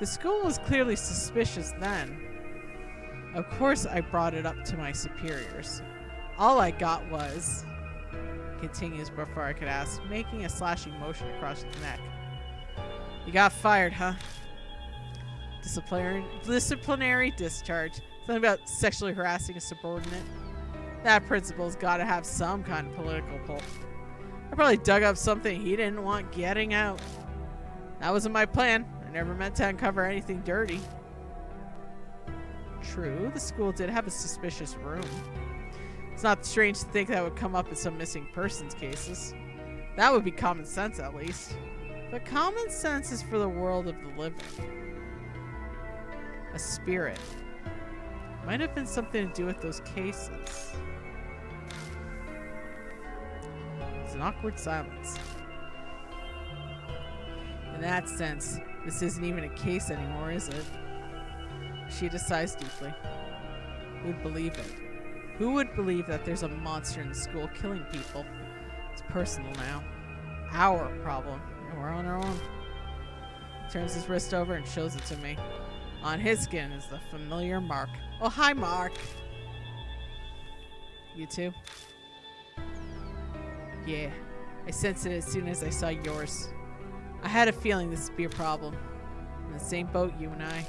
The school was clearly suspicious then. Of course I brought it up to my superiors. All I got was... Continues before I could ask, making a slashing motion across the neck. You got fired, huh? Disciplinary discharge. Something about sexually harassing a subordinate. That principal's gotta have some kind of political pull. I probably dug up something he didn't want getting out. That wasn't my plan. I never meant to uncover anything dirty. True, the school did have a suspicious room. It's not strange to think that would come up in some missing persons cases. That would be common sense, at least. But common sense is for the world of the living. A spirit. Might have been something to do with those cases. It's an awkward silence. In that sense, this isn't even a case anymore, is it? She sighs deeply. Who'd believe it? Who would believe that there's a monster in the school killing people? It's personal now. Our problem. And we're on our own. He turns his wrist over and shows it to me. On his skin is the familiar mark. Oh, hi, Mark. You too? Yeah. I sensed it as soon as I saw yours. I had a feeling this would be a problem. In the same boat, you and I.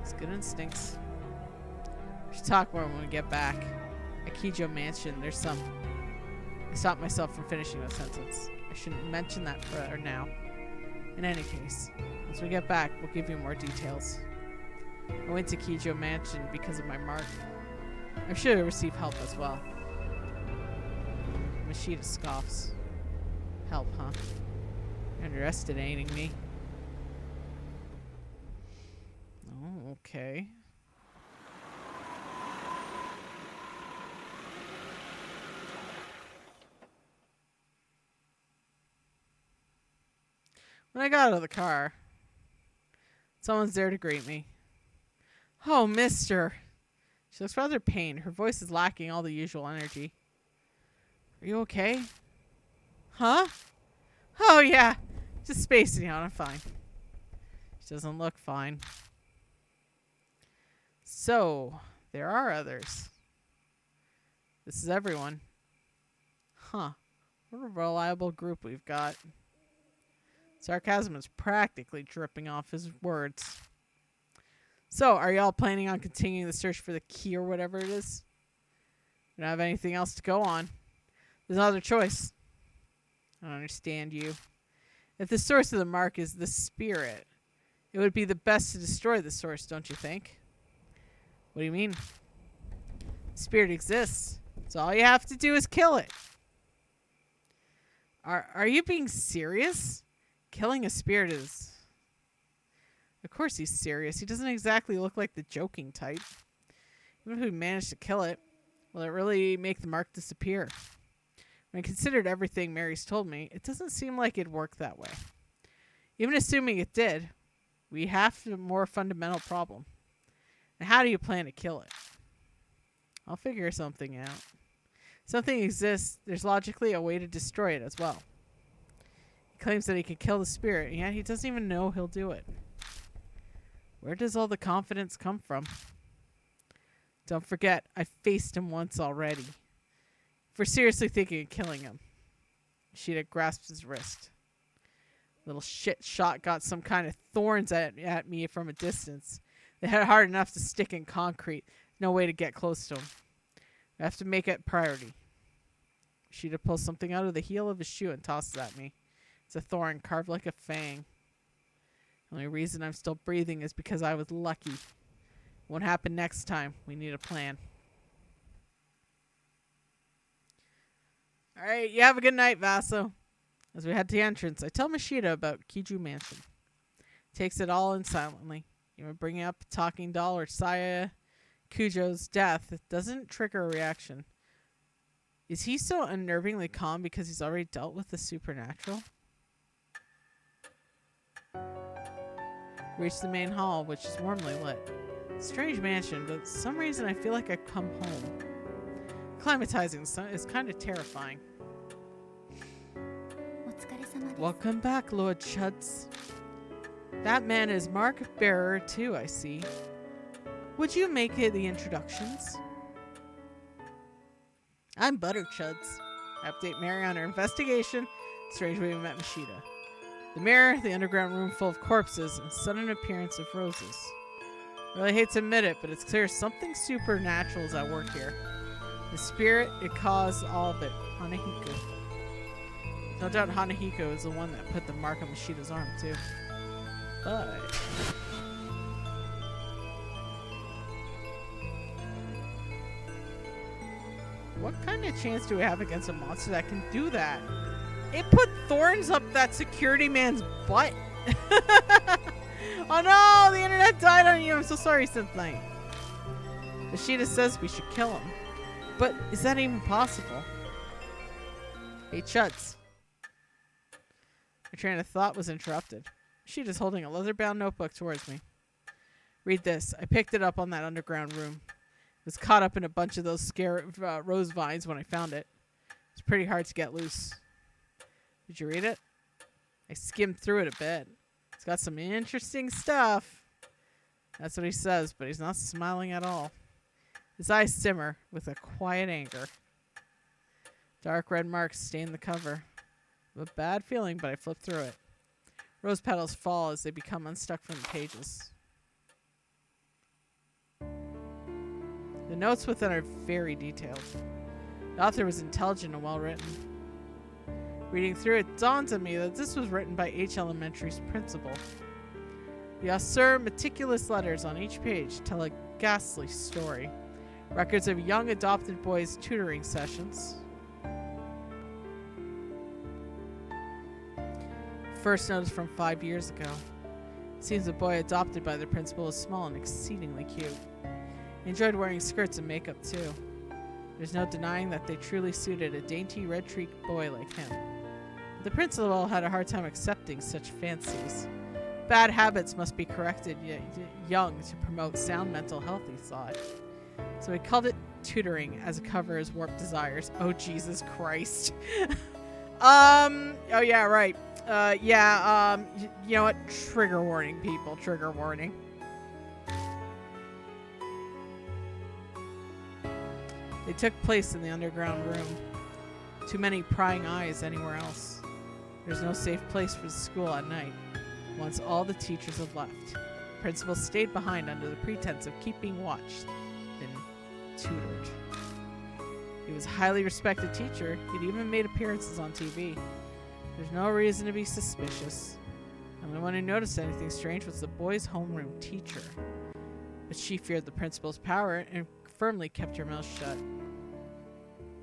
It's good instincts. We should talk more when we get back. At Kijo Mansion, there's some... I stopped myself from finishing that sentence. I shouldn't mention that for now. In any case, once we get back, we'll give you more details. I went to Kijo Mansion because of my mark. I'm sure you'll receive help as well. Mashita scoffs. Help, huh? You're underestimating me. Oh, okay. When I got out of the car, someone's there to greet me. Oh, mister. She looks rather pained. Her voice is lacking all the usual energy. Are you okay? Huh? Oh, yeah. Just spacing out. I'm fine. She doesn't look fine. So, there are others. This is everyone. Huh. What a reliable group we've got. Sarcasm is practically dripping off his words. So, are y'all planning on continuing the search for the key or whatever it is? We don't have anything else to go on. There's another choice. I don't understand you. If the source of the mark is the spirit, It would be the best to destroy the source, don't you think? What do you mean? Spirit exists. So all you have to do is kill it. Are you being serious? Killing a spirit is... Of course he's serious. He doesn't exactly look like the joking type. Even if we managed to kill it, will it really make the mark disappear? When I considered everything Mary's told me, it doesn't seem like it'd work that way. Even assuming it did, we have a more fundamental problem. And how do you plan to kill it? I'll figure something out. Something exists, there's logically a way to destroy it as well. He claims that he can kill the spirit, and yet he doesn't even know he'll do it. Where does all the confidence come from? Don't forget, I faced him once already. If we're seriously thinking of killing him. Sheeta grasped his wrist. Little shit shot got some kind of thorns at me from a distance. They had hard enough to stick in concrete. No way to get close to him. I have to make it priority. Sheeta pulls something out of the heel of his shoe and tosses at me. It's a thorn carved like a fang. The only reason I'm still breathing is because I was lucky. Won't happen next time. We need a plan. Alright, you have a good night, Vaso. As we head to the entrance, I tell Mashita about Kiju Mansion. Takes it all in silently. Even bringing up Talking Doll or Saya Kujo's death, it doesn't trigger a reaction. Is he so unnervingly calm because he's already dealt with the supernatural? Reach the main hall, which is warmly lit. Strange mansion, but for some reason I feel like I've come home. Acclimatizing is kind of terrifying. Welcome back, Lord Chuds. That man is mark bearer too, I see. Would you make the introductions? I'm Butter Chuds. Update Mary on her investigation. Strange way we met Mashita. The mirror, the underground room full of corpses, and sudden appearance of roses. Really hate to admit it, but it's clear something supernatural is at work here. The spirit, it caused all of it. Hanahiko. No doubt Hanahiko is the one that put the mark on Mashita's arm, too. But... what kind of chance do we have against a monster that can do that? It put thorns up that security man's butt. Oh no, the internet died on you. I'm so sorry, Synthline. Mashita says we should kill him. But is that even possible? Hey, Chuds. My train of thought was interrupted. Mashita's holding a leather-bound notebook towards me. Read this. I picked it up on that underground room. It was caught up in a bunch of those rose vines when I found it. It's pretty hard to get loose. Did you read it? I skimmed through it a bit. It's got some interesting stuff. That's what he says, but he's not smiling at all. His eyes simmer with a quiet anger. Dark red marks stain the cover. I have a bad feeling, but I flip through it. Rose petals fall as they become unstuck from the pages. The notes within are very detailed. The author was intelligent and well written. Reading through it dawns on me that this was written by H Elementary's principal. The austere, meticulous letters on each page tell a ghastly story. Records of young adopted boys' tutoring sessions. First note is from 5 years ago. It seems the boy adopted by the principal was small and exceedingly cute. He enjoyed wearing skirts and makeup too. There's no denying that they truly suited a dainty red-cheeked boy like him. The principal had a hard time accepting such fancies. Bad habits must be corrected young to promote sound mental health, he thought. So he called it tutoring as a cover his warped desires. Oh, Jesus Christ. Oh yeah, right. You know what? Trigger warning, people. Trigger warning. They took place in the underground room. Too many prying eyes anywhere else. There's no safe place for the school at night. Once all the teachers have left, the principal stayed behind under the pretense of keeping watch, then tutored. He was a highly respected teacher. He'd even made appearances on TV. There's no reason to be suspicious. The only one who noticed anything strange was the boy's homeroom teacher. But she feared the principal's power and firmly kept her mouth shut.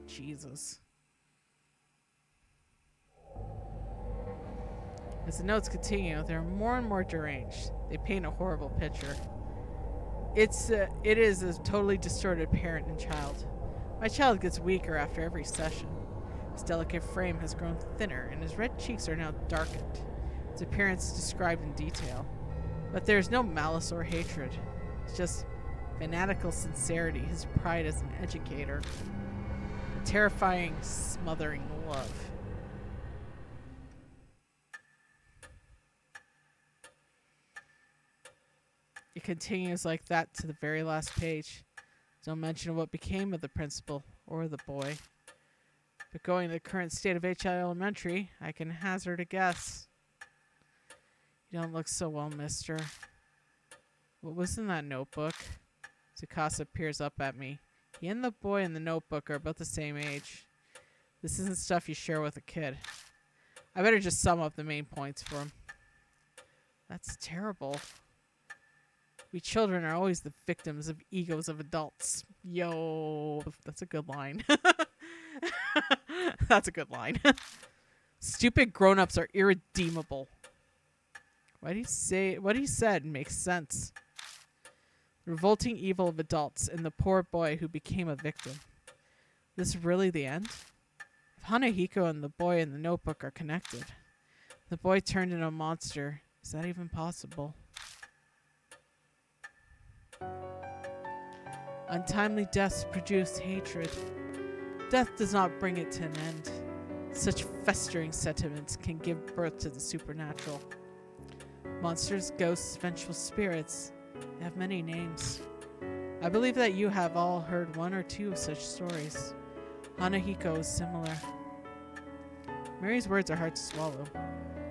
Jesus. As the notes continue, they're more and more deranged. They paint a horrible picture. It is a totally distorted parent and child. My child gets weaker after every session. His delicate frame has grown thinner, and his red cheeks are now darkened. His appearance is described in detail. But there is no malice or hatred. It's just fanatical sincerity, his pride as an educator. A terrifying, smothering love. It continues like that to the very last page. No mention of what became of the principal or the boy. But going to the current state of H.I. Elementary, I can hazard a guess. You don't look so well, mister. What was in that notebook? Tsukasa peers up at me. He and the boy in the notebook are about the same age. This isn't stuff you share with a kid. I better just sum up the main points for him. That's terrible. We children are always the victims of egos of adults. Yo, that's a good line. That's a good line. Stupid grown-ups are irredeemable. What he said makes sense. The revolting evil of adults and the poor boy who became a victim. This is really the end? If Hanahiko and the boy in the notebook are connected, the boy turned into a monster. Is that even possible? Untimely deaths produce hatred. Death does not bring it to an end. Such festering sentiments can give birth to the supernatural. Monsters, ghosts, vengeful spirits, they have many names. I believe that you have all heard one or two of such stories. Hanahiko is similar. Mary's words are hard to swallow.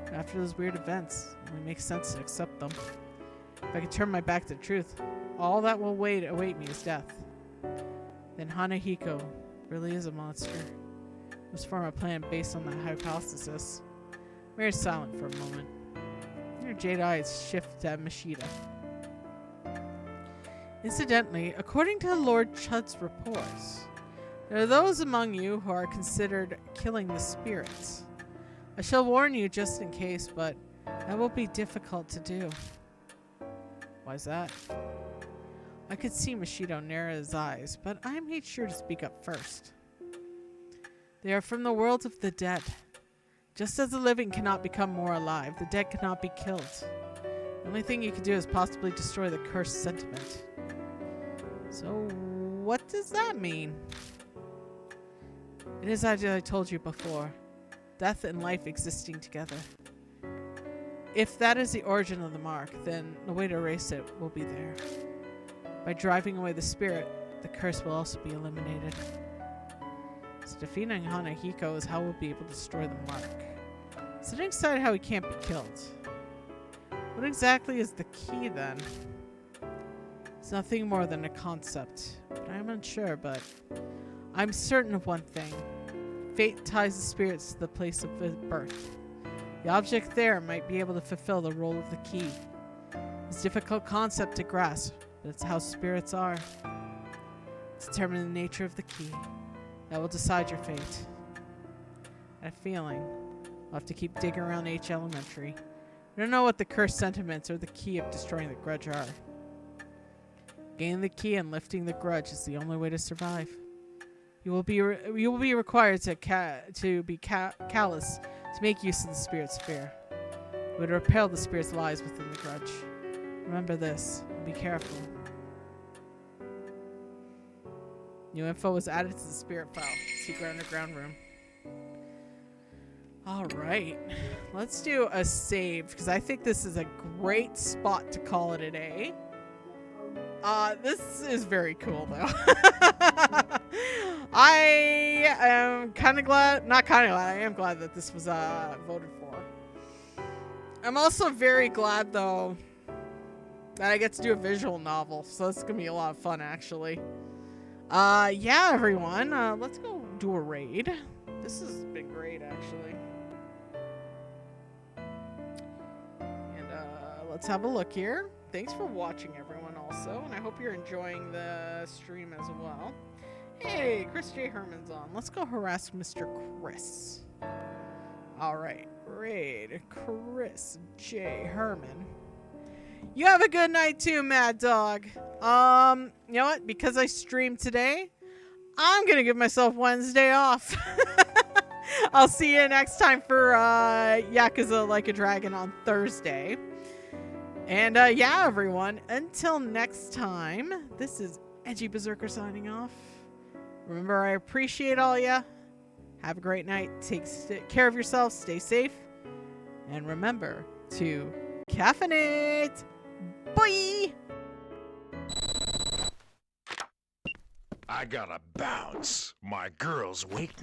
But after those weird events, it only makes sense to accept them. If I could turn my back to the truth, all that will await me is death. Then Hanahiko really is a monster. Let's form a plan based on that hypothesis. Mary's silent for a moment. Her jade eyes shift to Mashida. Incidentally, according to Lord Chud's reports, there are those among you who are considered killing the spirits. I shall warn you just in case, but that will be difficult to do. Why's that? I could see Mashido narrow his eyes, but I made sure to speak up first. They are from the world of the dead. Just as the living cannot become more alive, the dead cannot be killed. The only thing you can do is possibly destroy the cursed sentiment. So, what does that mean? It is as I told you before, death and life existing together. If that is the origin of the mark, then the way to erase it will be there. By driving away the spirit, the curse will also be eliminated. So defeating Hanahiko is how we'll be able to destroy the mark. Setting aside how he can't be killed. What exactly is the key then? It's nothing more than a concept, but I'm unsure, but I'm certain of one thing. Fate ties the spirits to the place of birth. The object there might be able to fulfill the role of the key. It's a difficult concept to grasp, but it's how spirits are. It's determine the nature of the key. That will decide your fate. I have a feeling I'll have to keep digging around H Elementary. I don't know what the cursed sentiments or the key of destroying the grudge are. Gaining the key and lifting the grudge is the only way to survive. You will be required to be callous to make use of the spirit's fear. It would repel the spirit's lies within the grudge. Remember this, and be careful. New info was added to the spirit file. Secret underground room. Alright. Let's do a save, because I think this is a great spot to call it a day. This is very cool, though. I am kind of glad, not kind of glad, I am glad that this was voted for. I'm also very glad, though, that I get to do a visual novel, so it's going to be a lot of fun, actually. Yeah, everyone, let's go do a raid. This has been great, actually. let's have a look here. Thanks for watching, everyone, also. And I hope you're enjoying the stream as well. Hey, Chris J. Herman's on. Let's go harass Mr. Chris. All right. Raid Chris J. Herman. You have a good night too, Mad Dog. You know what? Because I streamed today, I'm going to give myself Wednesday off. I'll see you next time for Yakuza Like a Dragon on Thursday. And yeah, everyone, until next time, this is Edgy Berserker signing off. Remember, I appreciate all ya. Have a great night. Take care of yourselves. Stay safe. And remember to caffeinate. Bye! I gotta bounce. My girl's waiting.